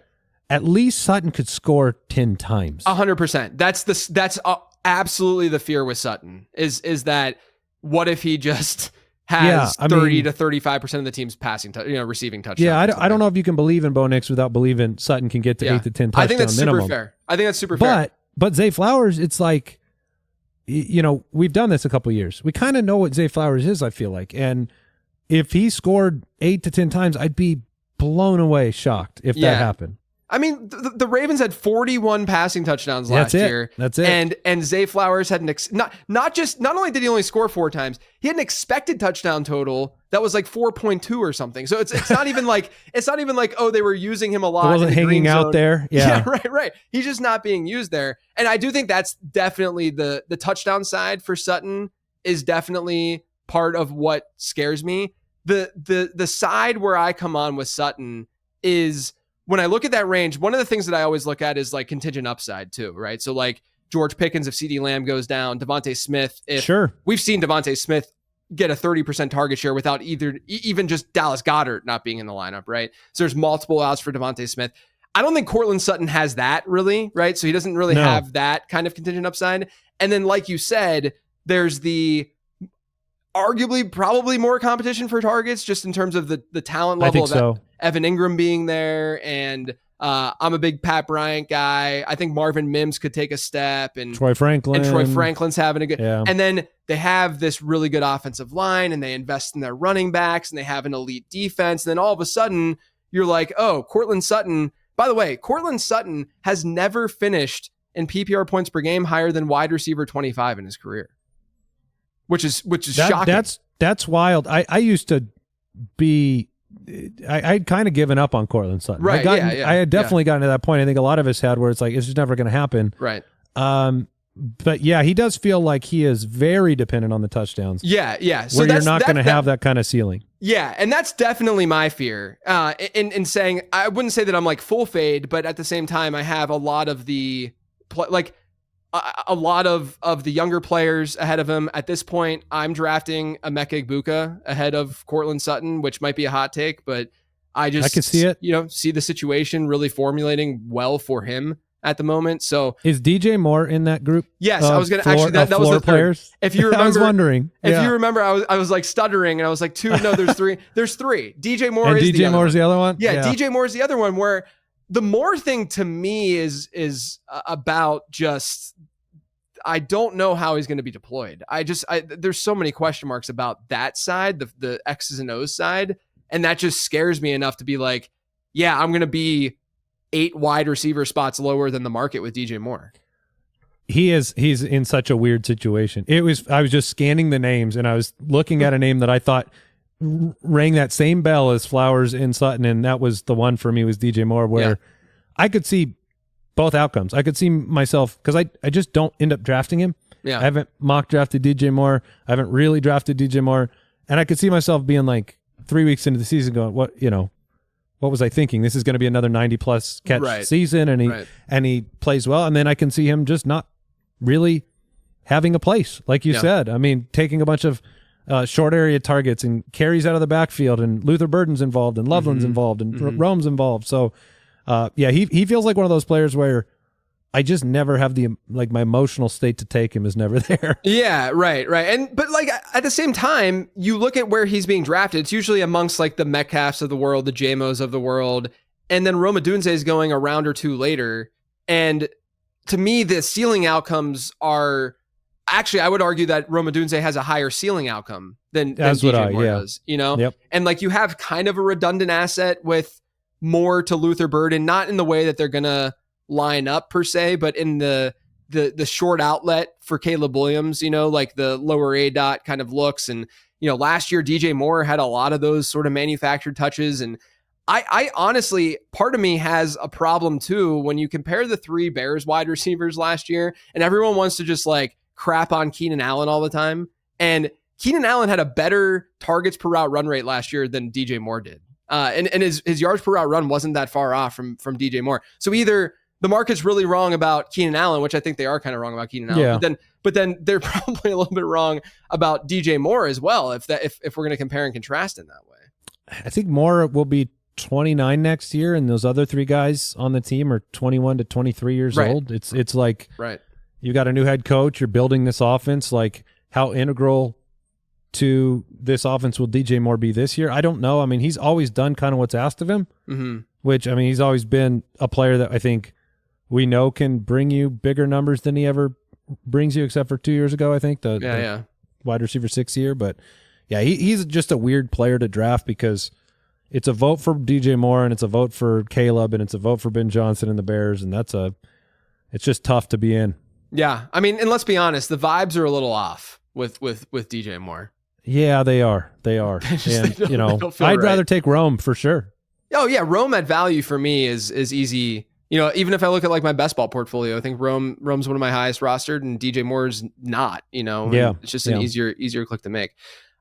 At least Sutton could score 10 times. 100%. That's absolutely the fear with Sutton is that what if he just has 30 to 35% of the team's passing, receiving touchdowns. Yeah, I don't know if you can believe in Bo Nix without believing Sutton can get to 8 to 10 touchdowns. I think that's minimum. super fair. I think that's super fair. But Zay Flowers, it's like, we've done this a couple of years. We kind of know what Zay Flowers is, I feel like. And if he scored 8 to 10 times, I'd be blown away shocked if that happened. I mean, the Ravens had 41 passing touchdowns last year. That's it. And Zay Flowers had not only did he only score 4 times, he had an expected touchdown total that was like 4.2 or something. So it's not even like oh, they were using him a lot. It wasn't hanging out there. Yeah. Right. He's just not being used there. And I do think that's definitely the touchdown side for Sutton is definitely part of what scares me. The side where I come on with Sutton is when I look at that range, one of the things that I always look at is like contingent upside too, right? So like George Pickens, if CeeDee Lamb goes down, Devontae Smith, we've seen Devontae Smith get a 30% target share without even just Dallas Goedert not being in the lineup, right? So there's multiple outs for Devontae Smith. I don't think Courtland Sutton has that really, right? So he doesn't really have that kind of contingent upside. And then like you said, there's the arguably probably more competition for targets just in terms of the talent level of Evan Ingram being there. And I'm a big Pat Bryant guy. I think Marvin Mims could take a step, and Troy Franklin's having a good, and then they have this really good offensive line, and they invest in their running backs, and they have an elite defense. And then all of a sudden you're like, oh, Courtland Sutton, by the way, Courtland Sutton has never finished in PPR points per game higher than wide receiver 25 in his career. Which is shocking. That's wild. I used to be, I'd kind of given up on Courtland Sutton. Right. I had definitely gotten to that point. I think a lot of us had where it's like, it's just never going to happen. Right. But yeah, he does feel like he is very dependent on the touchdowns. Yeah. So where you're not going to have that kind of ceiling. Yeah. And that's definitely my fear in saying, I wouldn't say that I'm like full fade, but at the same time, I have a lot of the a lot of the younger players ahead of him. At this point, I'm drafting Emeka Egbuka ahead of Courtland Sutton, which might be a hot take, but I can see it. See the situation really formulating well for him at the moment. So is DJ Moore in that group? Yes, I was going to actually, that was the players. If you remember, I was wondering. If you remember, I was like stuttering and I was like, there's 3. There's 3. DJ Moore is DJ Moore's the other one. Yeah, DJ Moore's the other one, where the Moore thing to me is about just, I don't know how he's going to be deployed. There's so many question marks about that side, the X's and O's side. And that just scares me enough to be like, yeah, I'm going to be 8 wide receiver spots lower than the market with DJ Moore. He's in such a weird situation. I was just scanning the names and I was looking at a name that I thought rang that same bell as Flowers and Sutton. And that was the one for me, was DJ Moore, where I could see both outcomes. I could see myself, because I just don't end up drafting him. Yeah. I haven't mock drafted DJ Moore. I haven't really drafted DJ Moore. And I could see myself being like 3 weeks into the season going, what was I thinking? This is going to be another 90+ catch season, and he plays well. And then I can see him just not really having a place, like you said. I mean, taking a bunch of short area targets and carries out of the backfield, and Luther Burden's involved, and Loveland's involved, and Rome's involved. So he feels like one of those players where I just never have my emotional state to take him is never there. Yeah, right. But like at the same time, you look at where he's being drafted, it's usually amongst like the Metcalfs of the world, the JMOs of the world, and then Rome Odunze is going a round or 2 later. And to me, the ceiling outcomes are actually, I would argue that Rome Odunze has a higher ceiling outcome than DJ Moore does, Yep. And like you have kind of a redundant asset with Moore to Luther Burden, not in the way that they're going to line up per se, but in the short outlet for Caleb Williams, like the lower A dot kind of looks. And, last year DJ Moore had a lot of those sort of manufactured touches. And I honestly, part of me has a problem too, when you compare the 3 Bears wide receivers last year, and everyone wants to just like crap on Keenan Allen all the time. And Keenan Allen had a better targets per route run rate last year than DJ Moore did. And his yards per route run wasn't that far off from DJ Moore. So either the market's really wrong about Keenan Allen, which I think they are kind of wrong about Keenan Allen, but then they're probably a little bit wrong about DJ Moore as well, if we're going to compare and contrast in that way. I think Moore will be 29 next year, and those other 3 guys on the team are 21 to 23 years old. It's like you got a new head coach, you're building this offense. Like, how integral to this offense will DJ Moore be this year? I don't know. I mean, he's always done kind of what's asked of him, which, I mean, he's always been a player that I think we know can bring you bigger numbers than he ever brings you, except for 2 years ago, I think, the wide receiver 6 year. But yeah, he's just a weird player to draft, because it's a vote for DJ Moore, and it's a vote for Caleb, and it's a vote for Ben Johnson and the Bears, and it's just tough to be in. Yeah, I mean, and let's be honest, the vibes are a little off with DJ Moore. Yeah, they are. And I'd rather take Rome for sure. Oh yeah, Rome at value for me is easy. Even if I look at like my best ball portfolio, I think Rome's one of my highest rostered, and DJ Moore's not. It's just an easier click to make.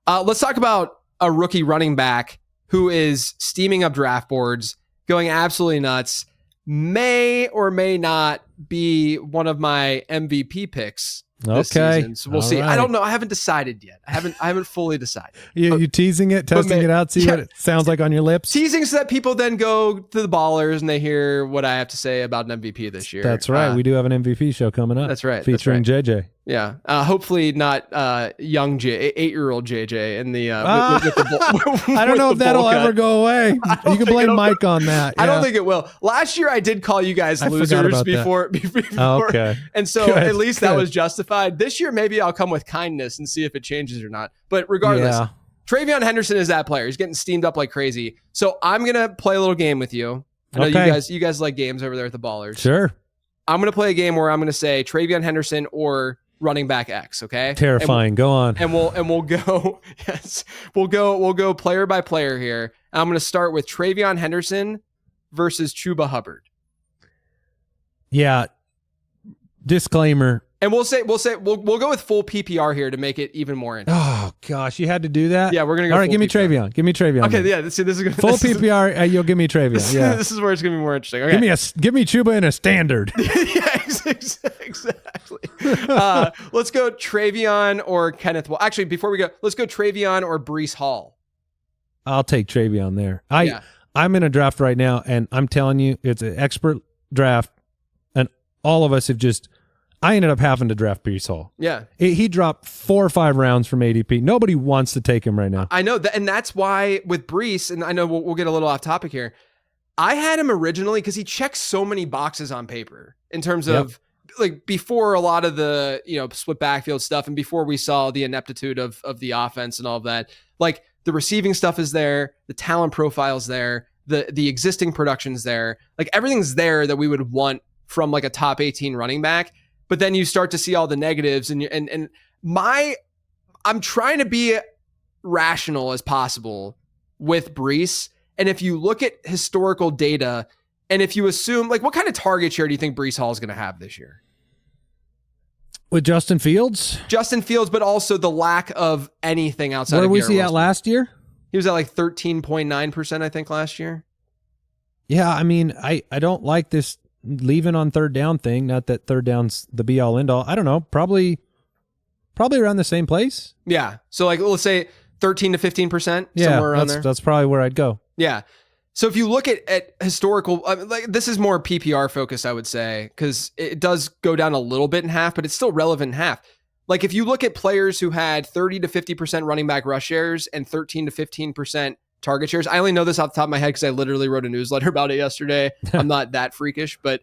Let's talk about a rookie running back who is steaming up draft boards, going absolutely nuts. May or may not be one of my MVP picks this season. So we'll see. Right. I don't know. I haven't decided yet. I haven't fully decided. You teasing it, testing it out, see what it sounds like on your lips? Teasing so that people then go to the Ballers and they hear what I have to say about an MVP this year. That's right. We do have an MVP show coming up. That's right. Featuring JJ. Yeah. Hopefully not young 8-year-old JJ in the I don't know if that'll ever go away. You can blame Mike on that. I don't think it will. Last year I did call you guys losers before. Okay. And so at least that was justified. This year maybe I'll come with kindness and see if it changes or not. But regardless, TreVeyon Henderson is that player. He's getting steamed up like crazy. So I'm going to play a little game with you. I know you guys like games over there at the Ballers. Sure. I'm going to play a game where I'm going to say TreVeyon Henderson or running back X, okay? Terrifying. Go on. And we'll go we'll go player by player here. I'm going to start with TreVeyon Henderson versus Chuba Hubbard. Yeah. Disclaimer. And we'll go with full PPR here to make it even more interesting. Oh gosh, you had to do that? Yeah, we're going to go. All right, give me TreVeyon. Okay, yeah, this is going to full PPR, you'll give me TreVeyon. Yeah. This is where it's going to be more interesting. Okay. Give me Chuba in a standard. Yeah, exactly. Let's go TreVeyon or Kenneth. Well, actually, before we go, let's go TreVeyon or Breece Hall. I'll take TreVeyon there. I'm in a draft right now, and I'm telling you, it's an expert draft, and all of us have I ended up having to draft Breece Hall. Yeah. He dropped 4 or 5 rounds from ADP. Nobody wants to take him right now. I know that, and that's why with Breece, and I know we'll get a little off topic here. I had him originally because he checks so many boxes on paper in terms of like before a lot of the split backfield stuff, and before we saw the ineptitude of the offense and all of that. Like the receiving stuff is there, the talent profile's there, the existing production's there, like everything's there that we would want from like a top 18 running back. But then you start to see all the negatives, and I'm trying to be rational as possible with Breece. And if you look at historical data, and if you assume, like, what kind of target share do you think Breece Hall is going to have this year? With Justin Fields, but also the lack of anything outside. Where of was he at last year? He was at like 13.9%, I think, last year. Yeah, I mean, I don't like this leaving on third down thing. Not that third down's the be all end all. I don't know. Probably around the same place. Yeah. So like, let's say 13 to 15%. Yeah, somewhere around there. That's probably where I'd go. Yeah. So if you look at historical, like this is more PPR focused, I would say, because it does go down a little bit in half, but it's still relevant in half. Like if you look at players who had 30 to 50% running back rush shares and 13 to 15% target shares. I only know this off the top of my head because I literally wrote a newsletter about it yesterday. I'm not that freakish, but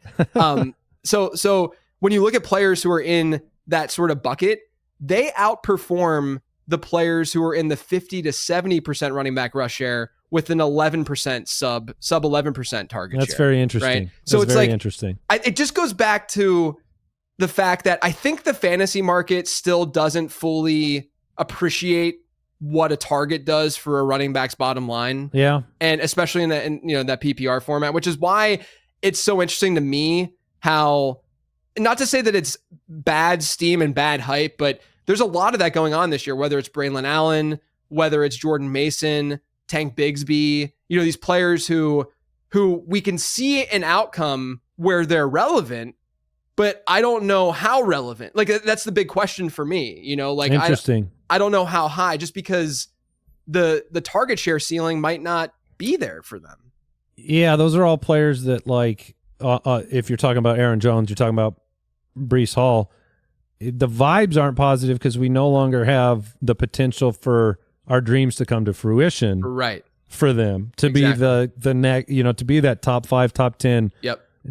so when you look at players who are in that sort of bucket, they outperform the players who are in the 50 to 70% running back rush share with an 11% sub 11% target share. That's very interesting. Right? So it's very like interesting. It just goes back to the fact that I think the fantasy market still doesn't fully appreciate what a target does for a running back's bottom line. Yeah. And especially in that PPR format, which is why it's so interesting to me how, not to say that it's bad steam and bad hype, but there's a lot of that going on this year, whether it's Braylon Allen, whether it's Jordan Mason, Tank Bigsby, these players who we can see an outcome where they're relevant, but I don't know how relevant. Like that's the big question for me, like interesting. I don't know how high, just because the target share ceiling might not be there for them. Yeah, those are all players that like if you're talking about Aaron Jones, you're talking about Breece Hall. The vibes aren't positive because we no longer have the potential for our dreams to come to fruition. Right. For them to be the next, to be that top 5, top 10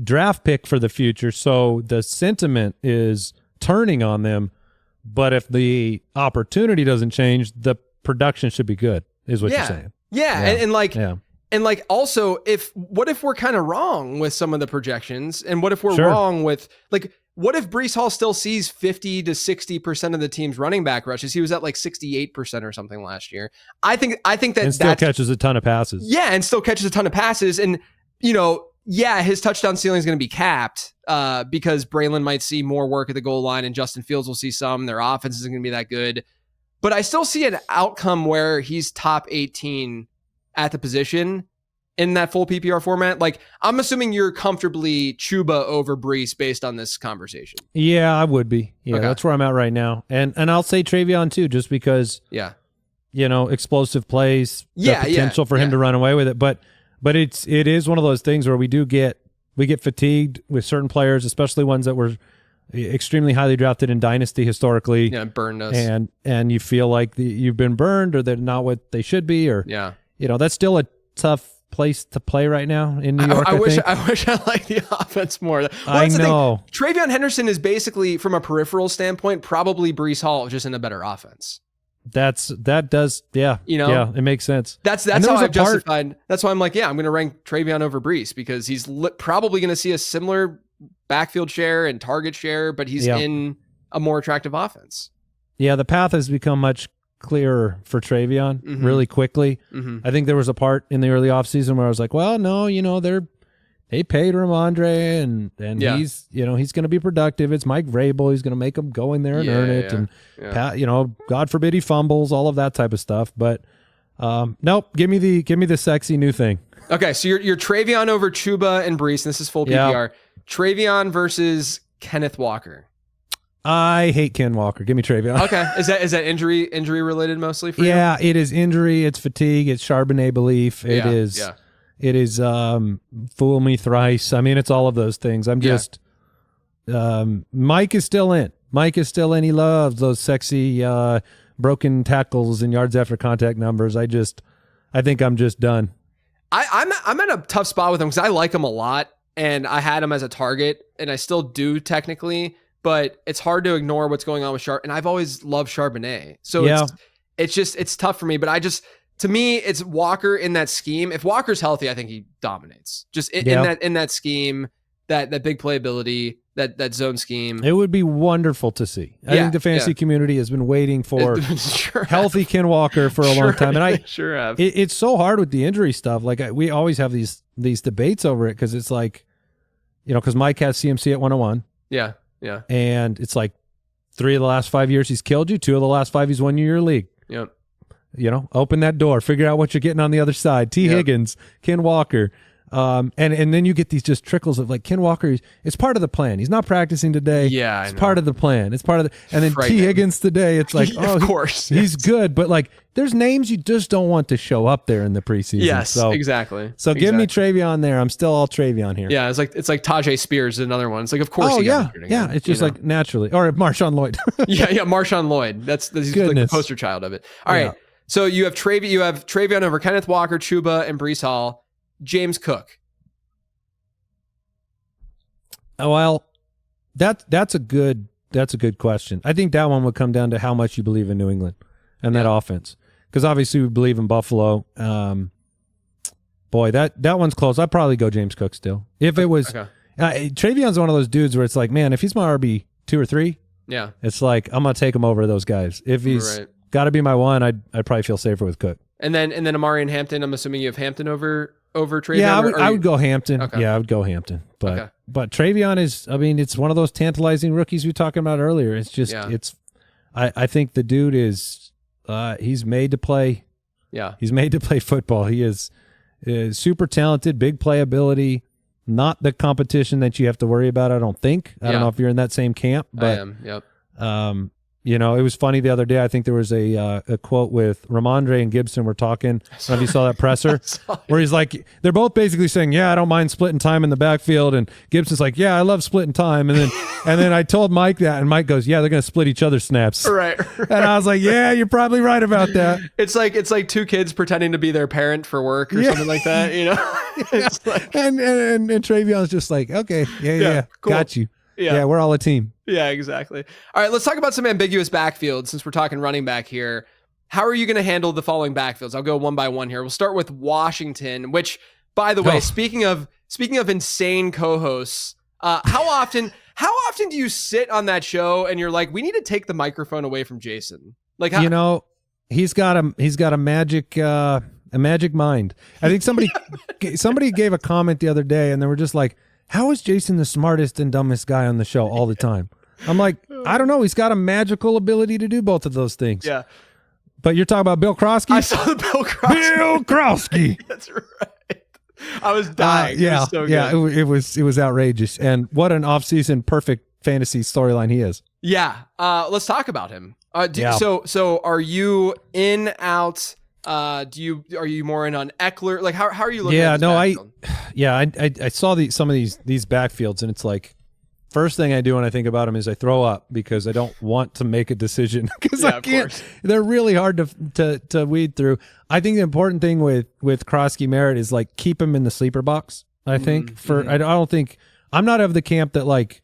draft pick for the future. So the sentiment is turning on them. But if the opportunity doesn't change, the production should be good, is what you're saying. Yeah. And And like, also, what if we're kind of wrong with some of the projections? And what if we're Sure. wrong with, like, what if Breece Hall still sees 50 to 60% of the team's running back rushes? He was at like 68% or something last year. I think that and still catches a ton of passes. Yeah, and still catches a ton of passes. And, you know, yeah, his touchdown ceiling is going to be capped because Braylon might see more work at the goal line and Justin Fields will see some. Their offense isn't going to be that good. But I still see an outcome where he's top 18 at the position in that full PPR format. Like, I'm assuming you're comfortably Chuba over Breece based on this conversation. Yeah, I would be. Yeah, Okay. That's where I'm at right now. And I'll say TreVeyon too, just because, you know, explosive plays, the potential for him to run away with it. But it is one of those things where we get fatigued with certain players, especially ones that were extremely highly drafted in Dynasty historically. Yeah, burned us. And you feel like you've been burned, or they're not what they should be, or you know, that's still a tough place to play right now in New York. I wish I liked the offense more. Well, I know. TreVeyon Henderson is basically, from a peripheral standpoint, probably Breece Hall, just in a better offense. That does, yeah. You know, yeah, it makes sense. That's how I've justified. That's why I'm like, I'm going to rank TreVeyon over Breece, because he's probably going to see a similar backfield share and target share, but he's in a more attractive offense. Yeah, the path has become much clearer for TreVeyon really quickly. I think there was a part in the early offseason where I was like, well, no, you know, they paid Ramondre and he's, you know, he's going to be productive. It's Mike Vrabel. He's going to make him go in there and earn it. And, you know, God forbid he fumbles, all of that type of stuff. But nope, give me the sexy new thing. Okay, so you're TreVeyon over Chuba and Breece, and this is full PPR. TreVeyon versus Kenneth Walker. I hate Ken Walker. Give me TreVeyon. Okay. Is that injury related mostly for you? Yeah, it is injury, it's fatigue, it's Charbonnet belief. It is fool me thrice. I mean, it's all of those things. I'm just Mike is still in. He loves those sexy broken tackles and yards after contact numbers. I think I'm just done. I'm at a tough spot with him because I like him a lot, and I had him as a target, and I still do technically. But it's hard to ignore what's going on with and I've always loved Charbonnet. So it's tough for me. But to me, it's Walker in that scheme. If Walker's healthy, I think he dominates. Just in that scheme, that big playability, that zone scheme. It would be wonderful to see. I think the fantasy community has been waiting for healthy Ken Walker for a long time. And I sure have. It's so hard with the injury stuff. Like we always have these debates over it, because it's like, you know, because Mike has CMC at 101. Yeah. Yeah. And it's like 3 of the last 5 years he's killed you. 2 of the last 5 he's won you your league. Yep. You know, open that door, figure out what you're getting on the other side. Higgins, Ken Walker. And then you get these just trickles of like Ken Walker. It's part of the plan. He's not practicing today. Yeah. It's part of the plan. It's part of the, and then T Higgins today. It's like, of course he's good. But like, there's names you just don't want to show up there in the preseason. Yes, so, exactly. So give me TreVeyon there. I'm still all TreVeyon here. Yeah. It's like Tajay Spears is another one. It's like, of course. Yeah. It's just like naturally, or Marshawn Lloyd. yeah. Marshawn Lloyd. He's like the poster child of it. All right. So you have TreVeyon over Kenneth Walker, Chuba, and Breece Hall. James Cook. Well, that's a good question. I think that one would come down to how much you believe in New England and that offense, because obviously we believe in Buffalo. Boy, that one's close. I'd probably go James Cook still. If it was, TreVeyon's one of those dudes where it's like, man, if he's my RB 2 or 3, it's like I'm gonna take him over those guys. If he's got to be my one, I'd probably feel safer with Cook. And then Amari and Hampton. I'm assuming you have Hampton over TreVeyon. Yeah, I would go Hampton. Okay. Yeah, I would go Hampton. But TreVeyon is, I mean, it's one of those tantalizing rookies we were talking about earlier. It's just I think the dude is he's made to play. Yeah, he's made to play football. He is super talented, big playability. Not the competition that you have to worry about, I don't think. I don't know if you're in that same camp, but I am. Yep. You know, it was funny the other day. I think there was a quote with Ramondre and Gibson were talking. I don't know if you saw that presser where he's like, they're both basically saying, yeah, I don't mind splitting time in the backfield. And Gibson's like, yeah, I love splitting time. And then I told Mike that, and Mike goes, yeah, they're going to split each other's snaps. Right. And I was like, yeah, you're probably right about that. It's like two kids pretending to be their parent for work or something like that, you know? It's like, and TreVeyon's just like, okay, yeah, cool. Got you. Yeah, we're all a team. Yeah, exactly. All right, let's talk about some ambiguous backfields since we're talking running back here. how are you going to handle the following backfields? I'll go one by one here. We'll start with Washington, which, by the way, speaking of insane co-hosts, how often do you sit on that show and you're like, we need to take the microphone away from Jason? Like, he's got a magic mind. I think somebody gave a comment the other day and they were just like, how is Jason the smartest and dumbest guy on the show all the time? I'm like, I don't know. He's got a magical ability to do both of those things. Yeah. But you're talking about Bill Croskey? I saw the Bill Croskey. Bill Croskey. That's right. I was dying. Yeah, it was so good. It was outrageous. And what an offseason perfect fantasy storyline he is. Yeah. Let's talk about him. So are you in, out? Are you more in on Eckler? Like, how are you looking at this backfield? I saw some of these backfields, and it's like, first thing I do when I think about them is I throw up because I don't want to make a decision because I can't. They're really hard to weed through. I think the important thing with Croskey-Merritt is like keep him in the sleeper box. I think I don't think I'm not of the camp that like,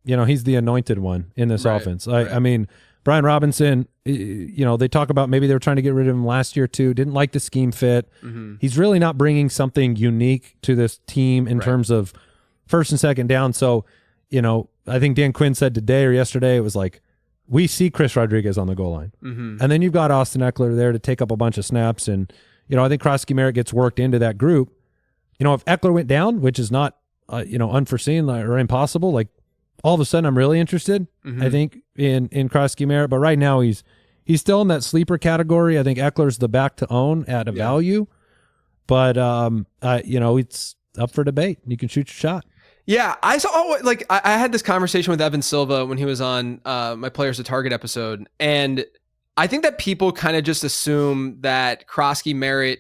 he's the anointed one in this offense. I mean, Brian Robinson, they talk about maybe they were trying to get rid of him last year too. Didn't like the scheme fit. He's really not bringing something unique to this team in terms of first and second down. So, I think Dan Quinn said today or yesterday, it was like, we see Chris Rodriguez on the goal line. And then you've got Austin Eckler there to take up a bunch of snaps. And, I think Croskey-Merritt gets worked into that group. If Eckler went down, which is not, unforeseen or impossible, like all of a sudden I'm really interested, I think, in Croskey-Merritt. But right now he's still in that sleeper category. I think Eckler's the back to own at a value. But, it's up for debate. You can shoot your shot. Yeah, I saw I had this conversation with Evan Silva when he was on my Players to Target episode, and I think that people kind of just assume that Croskey-Merritt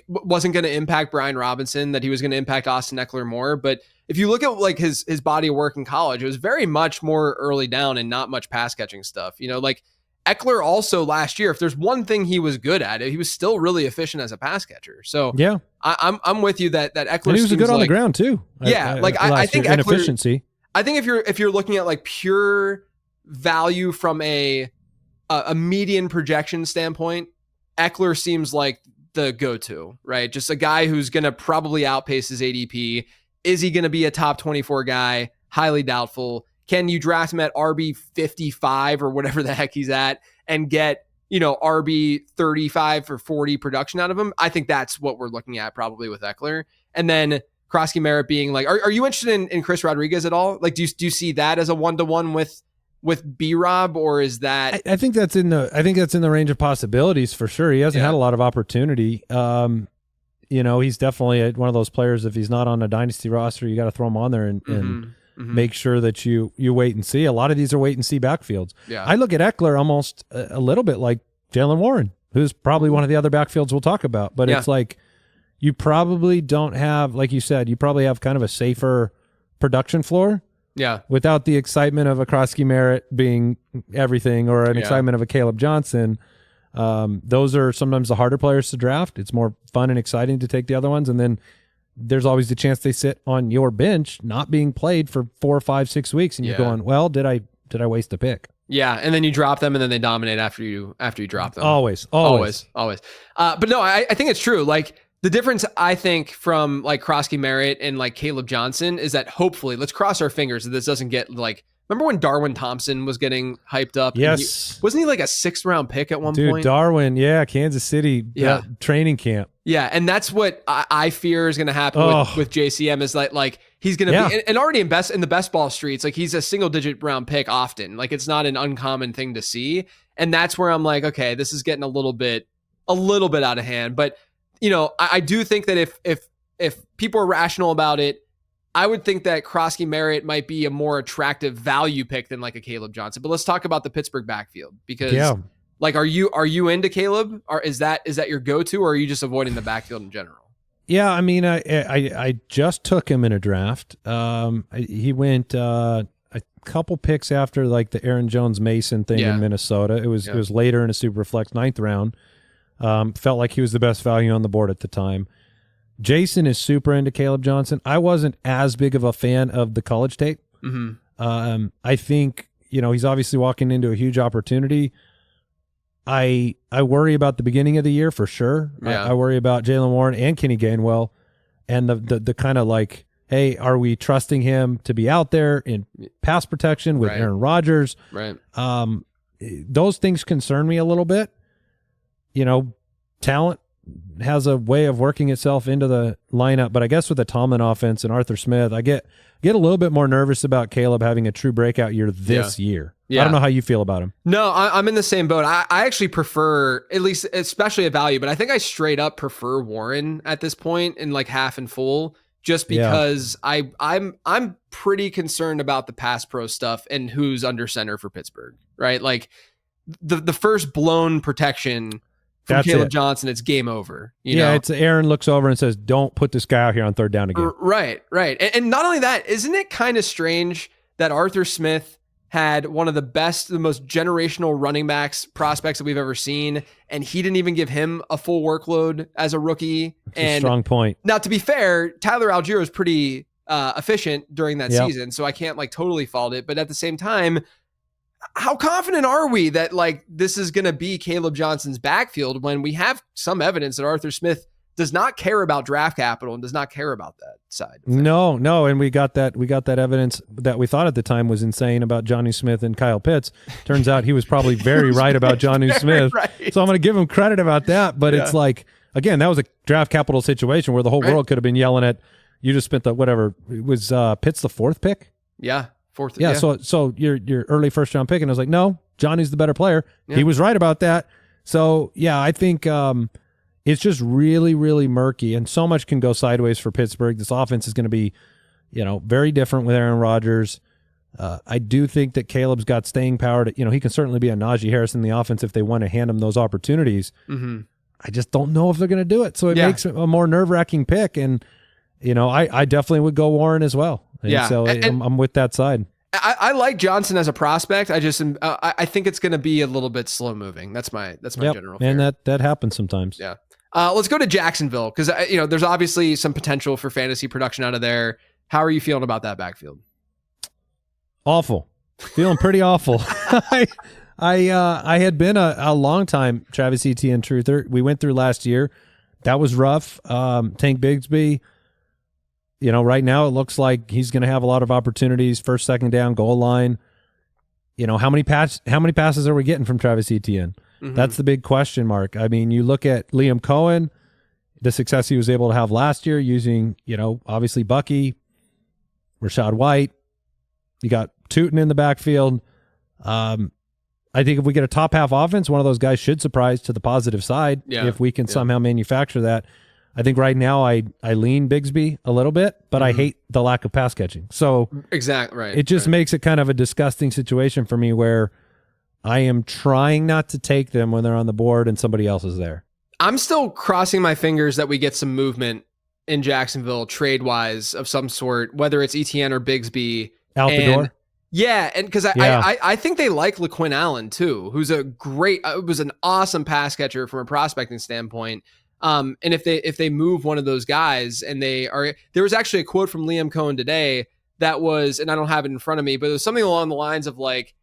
wasn't going to impact Brian Robinson, that he was going to impact Austin Eckler more. But if you look at like his body of work in college, it was very much more early down and not much pass catching stuff. Like Eckler also last year, if there's one thing he was good at, he was still really efficient as a pass catcher. So yeah, I'm with you that Eckler. And he was good on the ground too. Yeah, I think Eckler, efficiency. I think if you're looking at like pure value from a median projection standpoint, Eckler seems like the go-to, right? Just a guy who's going to probably outpace his ADP. Is he going to be a top 24 guy? Highly doubtful. Can you draft him at RB 55 or whatever the heck he's at and get, RB 35 or 40 production out of him? I think that's what we're looking at probably with Eckler. And then Croskey-Merritt being like, are you interested in Chris Rodriguez at all? Like, do you see that as a one-to-one with B-Rob, or is that? I think that's in the range of possibilities for sure. He hasn't had a lot of opportunity. He's definitely one of those players. If he's not on a dynasty roster, you got to throw him on there and make sure that you wait and see. A lot of these are wait and see backfields. Yeah. I look at Eckler almost a little bit like Jaylen Warren, who's probably one of the other backfields we'll talk about. But it's like you probably don't have, like you said, you probably have kind of a safer production floor. Yeah. Without the excitement of a Croskey-Merritt being everything or an excitement of a Caleb Johnson. Those are sometimes the harder players to draft. It's more fun and exciting to take the other ones. And then there's always the chance they sit on your bench, not being played for 4, 5, 6 weeks. And you're going, well, did I waste a pick? Yeah. And then you drop them and then they dominate after you drop them. Always. But no, I think it's true. Like the difference I think from like Croskey-Merritt and like Caleb Johnson is that hopefully, let's cross our fingers that this doesn't get like, remember when Darwin Thompson was getting hyped up? Yes. Wasn't he like a 6th round pick at one point? Dude, Darwin, Kansas City training camp. Yeah, and that's what I fear is going to happen with JCM is like he's going to be, and already in the best ball streets, like he's a single-digit round pick often. Like it's not an uncommon thing to see. And that's where I'm like, okay, this is getting a little bit out of hand. But, I do think that if people are rational about it, I would think that Croskey-Merritt might be a more attractive value pick than like a Caleb Johnson. But let's talk about the Pittsburgh backfield because like, are you into Caleb, or is that your go-to, or are you just avoiding the backfield in general? Yeah. I mean, I just took him in a draft. He went a couple picks after like the Aaron Jones Mason thing in Minnesota. It was later in a super flex 9th round. Felt like he was the best value on the board at the time. Jason is super into Caleb Johnson. I wasn't as big of a fan of the college tape. I think, he's obviously walking into a huge opportunity. I worry about the beginning of the year for sure. Yeah. I worry about Jaylen Warren and Kenny Gainwell, and the kind of like, hey, are we trusting him to be out there in pass protection with Right. Aaron Rodgers? Right. Those things concern me a little bit. Talent has a way of working itself into the lineup, but I guess with the Tomlin offense and Arthur Smith, I get a little bit more nervous about Caleb having a true breakout year this year. Yeah. I don't know how you feel about him. No, I'm in the same boat. I actually prefer, at least especially at value, but I think I straight up prefer Warren at this point in like half and full, just because I'm pretty concerned about the pass pro stuff and who's under center for Pittsburgh, right? Like the first blown protection from That's Caleb it. Johnson, it's game over. You know? It's Aaron looks over and says, "Don't put this guy out here on third down again." Right. And not only that, isn't it kind of strange that Arthur Smith had one of the most generational running backs prospects that we've ever seen, and he didn't even give him a full workload as a rookie? That's a strong point. Now, to be fair, Tyler Algier was pretty efficient during that Yep. season, so I can't like totally fault it. But at the same time, how confident are we that like this is going to be Caleb Johnson's backfield when we have some evidence that Arthur Smith does not care about draft capital and does not care about that side? No, and we got that evidence that we thought at the time was insane about Jonnu Smith and Kyle Pitts. Turns out he was probably very right about Jonnu Smith. Right. So I'm going to give him credit about that. But it's like, again, that was a draft capital situation where the whole world could have been yelling at you. Just spent the whatever it was. Pitts the fourth pick. Yeah, fourth. Yeah. So your early first round pick, and I was like, no, Johnny's the better player. Yeah. He was right about that. So yeah, I think. It's just really, really murky, and so much can go sideways for Pittsburgh. This offense is going to be, very different with Aaron Rodgers. I do think that Caleb's got staying power. He can certainly be a Najee Harris in the offense if they want to hand him those opportunities. Mm-hmm. I just don't know if they're going to do it. So it makes it a more nerve-wracking pick, and I definitely would go Warren as well. And so I'm with that side. I like Johnson as a prospect. I just I think it's going to be a little bit slow moving. That's my general fear. And that happens sometimes. Yeah. Let's go to Jacksonville because there's obviously some potential for fantasy production out of there. How are you feeling about that backfield? Awful. Feeling pretty awful. I had been a long time Travis Etienne truther. We went through last year. That was rough. Tank Bigsby. Right now it looks like he's going to have a lot of opportunities. First, second down, goal line. How many passes are we getting from Travis Etienne? Mm-hmm. That's the big question mark. I mean, you look at Liam Cohen, the success he was able to have last year using, obviously Bucky, Rashad White. You got Tootin in the backfield. I think if we get a top half offense, one of those guys should surprise to the positive side if we can somehow manufacture that. I think right now I lean Bigsby a little bit, but I hate the lack of pass catching. So exactly right. It just makes it kind of a disgusting situation for me where I am trying not to take them when they're on the board and somebody else is there. I'm still crossing my fingers that we get some movement in Jacksonville trade-wise of some sort, whether it's Etienne or Bigsby. Out the door? Yeah, and because I think they like LaQuinn Allen too, who's was an awesome pass catcher from a prospecting standpoint. And if they move one of those guys and there was actually a quote from Liam Cohen today that was, and I don't have it in front of me, but it was something along the lines of like,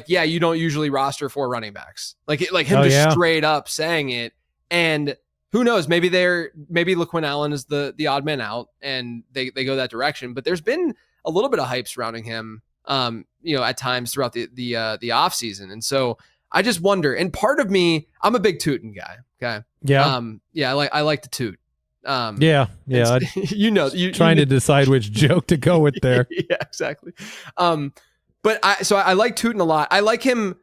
yeah, you don't usually roster 4 running backs. Like him straight up saying it. And who knows, maybe LaQuinn Allen is the odd man out and they go that direction. But there's been a little bit of hype surrounding him, at times throughout the off season. And so I just wonder, and part of me, I'm a big Tootin guy. Okay. Yeah. I like to toot. Yeah. Trying to decide which joke to go with there. Yeah, exactly. But I like Tootin a lot. I like him.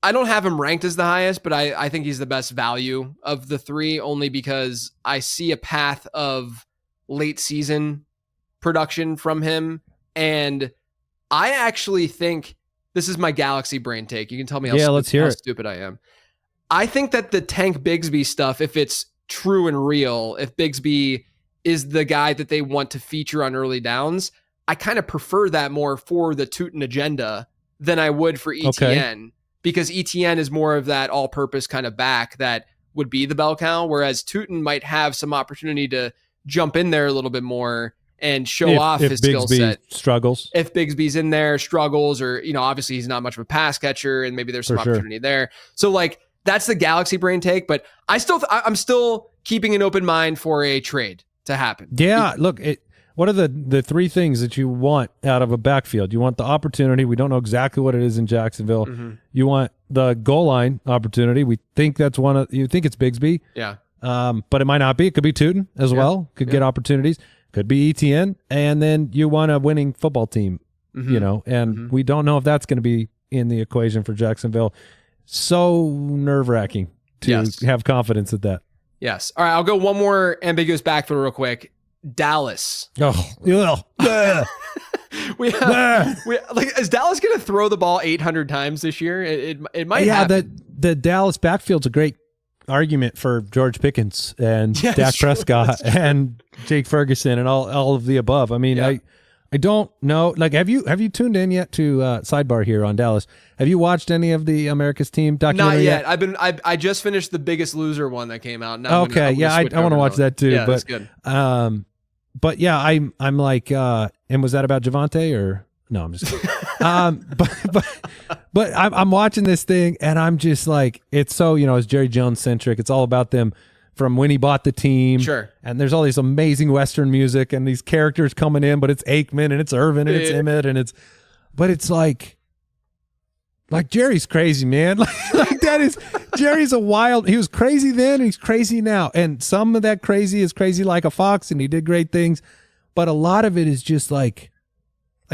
I don't have him ranked as the highest, but I think he's the best value of the 3 only because I see a path of late season production from him. And I actually think this is my Galaxy brain take. You can tell me how stupid I am. I think that the Tank Bigsby stuff, if it's true and real, if Bigsby is the guy that they want to feature on early downs, I kind of prefer that more for the Tootin agenda than I would for ETN because ETN is more of that all-purpose kind of back that would be the bell cow, whereas Tootin might have some opportunity to jump in there a little bit more and show off his skill set. Struggles. If Bigsby's in there, struggles, or obviously he's not much of a pass catcher, and maybe there's some opportunity there. So That's the galaxy brain take, but I'm still keeping an open mind for a trade to happen. Yeah, look, what are the three things that you want out of a backfield? You want the opportunity. We don't know exactly what it is in Jacksonville. Mm-hmm. You want the goal line opportunity. We think that's you think it's Bigsby. Yeah. But it might not be. It could be Tootin as well. Could get opportunities. Could be ETN. And then you want a winning football team, and we don't know if that's going to be in the equation for Jacksonville. So nerve-wracking to have confidence at that. Yes. All right, I'll go one more ambiguous backfield real quick. Dallas. Oh, yeah. Is Dallas going to throw the ball 800 times this year? It might happen. The Dallas backfield's a great argument for George Pickens and Dak Prescott and Jake Ferguson and all of the above. I mean, I don't know. Like, have you tuned in yet to sidebar here on Dallas? Have you watched any of the America's Team documentary? Not yet. I just finished the Biggest Loser one that came out. Now I want to watch that too. Yeah, but that's good. But yeah, I'm like, and was that about Javonte or no? I'm just kidding. but I'm watching this thing and I'm just like, it's so, it's Jerry Jones centric. It's all about them from when he bought the team. Sure. And there's all these amazing Western music and these characters coming in, but it's Aikman and it's Irvin and it's Emmett and but it's like Jerry's crazy, man. like that is, Jerry's he was crazy then and he's crazy now. And some of that crazy is crazy like a fox and he did great things. But a lot of it is just like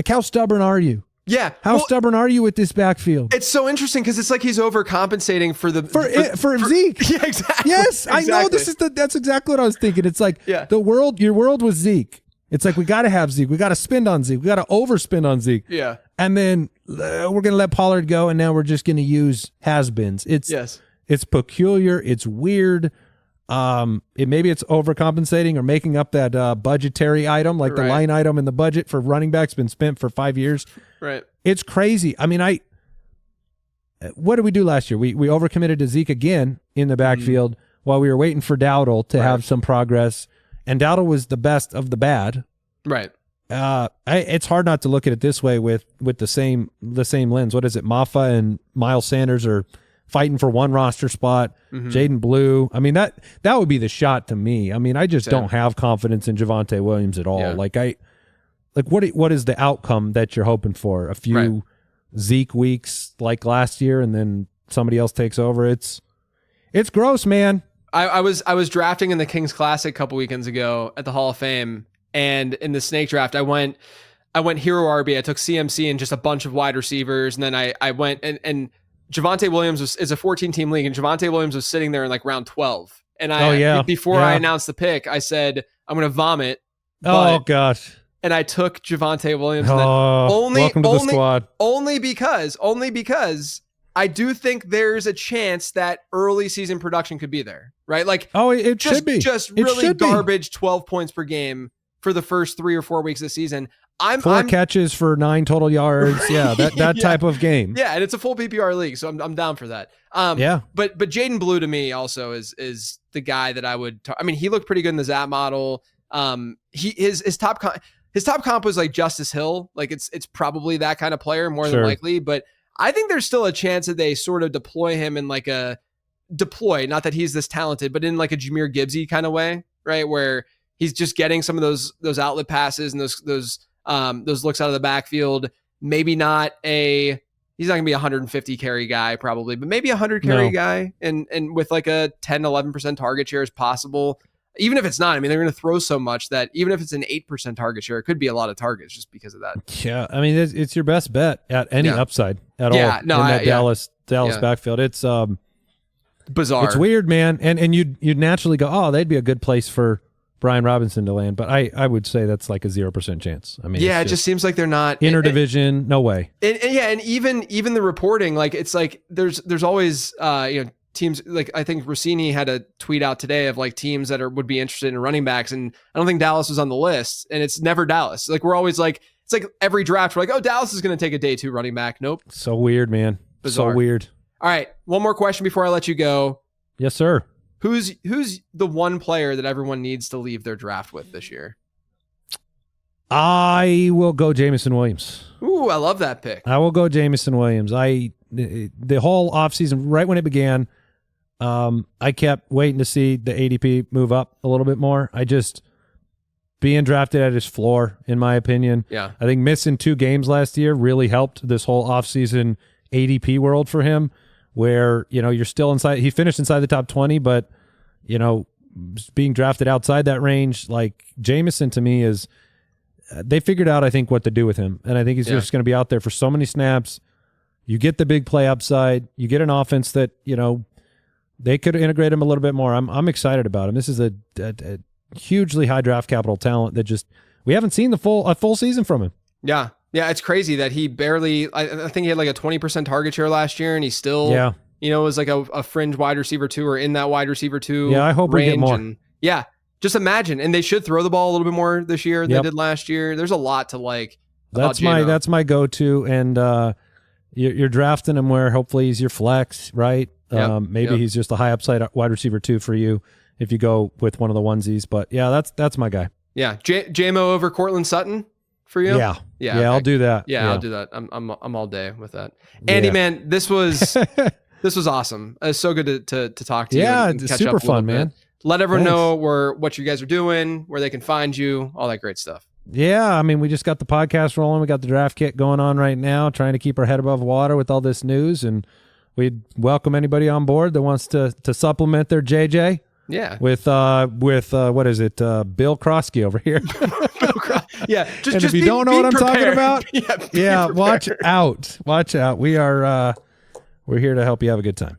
how stubborn are you? Yeah. How stubborn are you with this backfield? It's so interesting because it's like he's overcompensating for Zeke. Yeah, exactly. Yes, exactly. I know that's exactly what I was thinking. It's like your world was Zeke. It's like we got to have Zeke. We got to spend on Zeke. We got to overspend on Zeke. Yeah. And then we're going to let Pollard go and now we're just going to use has-beens. It's peculiar, it's weird. Maybe it's overcompensating or making up that budgetary item, like the line item in the budget for running backs been spent for 5 years. Right. It's crazy. I mean, what did we do last year? We overcommitted to Zeke again in the backfield while we were waiting for Dowdle to have some progress, and Dowdle was the best of the bad. Right. It's hard not to look at it this way with the same lens. What is it? Maffa and Miles Sanders are fighting for one roster spot. Jaden Blue. I mean, that would be the shot to me. I mean, I just don't have confidence in Javonte Williams at all. Yeah. What is the outcome that you're hoping for? A few Zeke weeks like last year, and then somebody else takes over. It's gross, man. I was drafting in the Kings Classic a couple weekends ago at the Hall of Fame, and in the snake draft, I went hero RB. I took CMC and just a bunch of wide receivers, and then I went and Javonte Williams is a 14-team league, and Javonte Williams was sitting there in like round 12. And before I announced the pick, I said I'm going to vomit. Oh gosh. And I took Javonte Williams. Welcome to the squad. Only because I do think there's a chance that early season production could be there, right? Like, it should be just really garbage 12 points per game for the first 3 or 4 weeks of the season. Four catches for 9 total yards. Yeah, that type of game. Yeah, and it's a full PPR league, so I'm down for that. But Jaden Blue to me also is the guy that I would. I mean, he looked pretty good in the Zap model. His top comp was like Justice Hill. Like it's probably that kind of player more than likely. But I think there's still a chance that they sort of deploy him in like a not that he's this talented, but in like a Jahmyr Gibbsy kind of way, right? Where he's just getting some of those outlet passes and those looks out of the backfield. Maybe not he's not gonna be a 150 carry guy probably, but maybe a 100 carry guy and with like a 10-11% target share is possible. Even if it's not, I mean, they're going to throw so much that even if it's an 8% target share, it could be a lot of targets just because of that. Yeah. I mean, it's your best bet at any upside at all in that Dallas backfield. It's bizarre. It's weird, man. And you'd naturally go, oh, they'd be a good place for Brian Robinson to land. But I would say that's like a 0% chance. I mean, it just seems like they're not interdivision. No way. And even the reporting, like it's like there's always teams, like I think Rossini had a tweet out today of like teams that would be interested in running backs, and I don't think Dallas was on the list, and it's never Dallas. Like we're always like, it's like every draft we're like, oh, Dallas is going to take a day 2 running back. Nope. So weird, man. Bizarre. So weird. All right, one more question before I let you go. Yes, sir. Who's the one player that everyone needs to leave their draft with this year? I will go Jameson Williams. Ooh, I love that pick. I will go Jameson Williams. The whole offseason, right when it began, I kept waiting to see the ADP move up a little bit more. Being drafted at his floor, in my opinion. Yeah. I think missing 2 games last year really helped this whole offseason ADP world for him, where, you're still inside. He finished inside the top 20, but, being drafted outside that range, like Jameson to me is, they figured out, I think, what to do with him. And I think he's just going to be out there for so many snaps. You get the big play upside. You get an offense that, they could integrate him a little bit more. I'm excited about him. This is a hugely high draft capital talent that we haven't seen a full season from him. Yeah. Yeah. It's crazy that he barely, I think he had like a 20% target share last year, and he still, was like a fringe wide receiver 2 or in that wide receiver 2. Yeah. I hope we get more. And just imagine. And they should throw the ball a little bit more this year than they did last year. There's a lot to like. That's my go-to. And you're drafting him where hopefully he's your flex, right? Maybe he's just a high upside wide receiver 2 for you if you go with one of the onesies. But yeah, that's my guy. Yeah. JMO over Cortland Sutton for you? Yeah. Okay. I'll do that. Yeah, I'll do that. I'm all day with that. Andy, man, this was awesome. It's so good to talk to you. Yeah, and it's catch super up a little fun, man. bit. Let everyone know what you guys are doing, where they can find you, all that great stuff. Yeah, I mean, we just got the podcast rolling. We got the draft kit going on right now, trying to keep our head above water with all this news, and we'd welcome anybody on board that wants to supplement their JJ. Yeah. With what is it? Bill Croskey over here. Yeah. Just if you don't know what I'm talking about, watch out. Watch out. We're here to help you have a good time.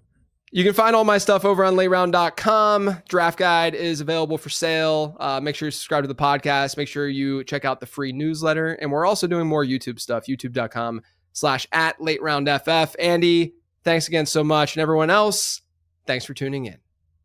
You can find all my stuff over on lateround.com. Draft guide is available for sale. Make sure you subscribe to the podcast. Make sure you check out the free newsletter. And we're also doing more YouTube stuff, youtube.com/@lateroundff. Andy, thanks again so much. And everyone else, thanks for tuning in.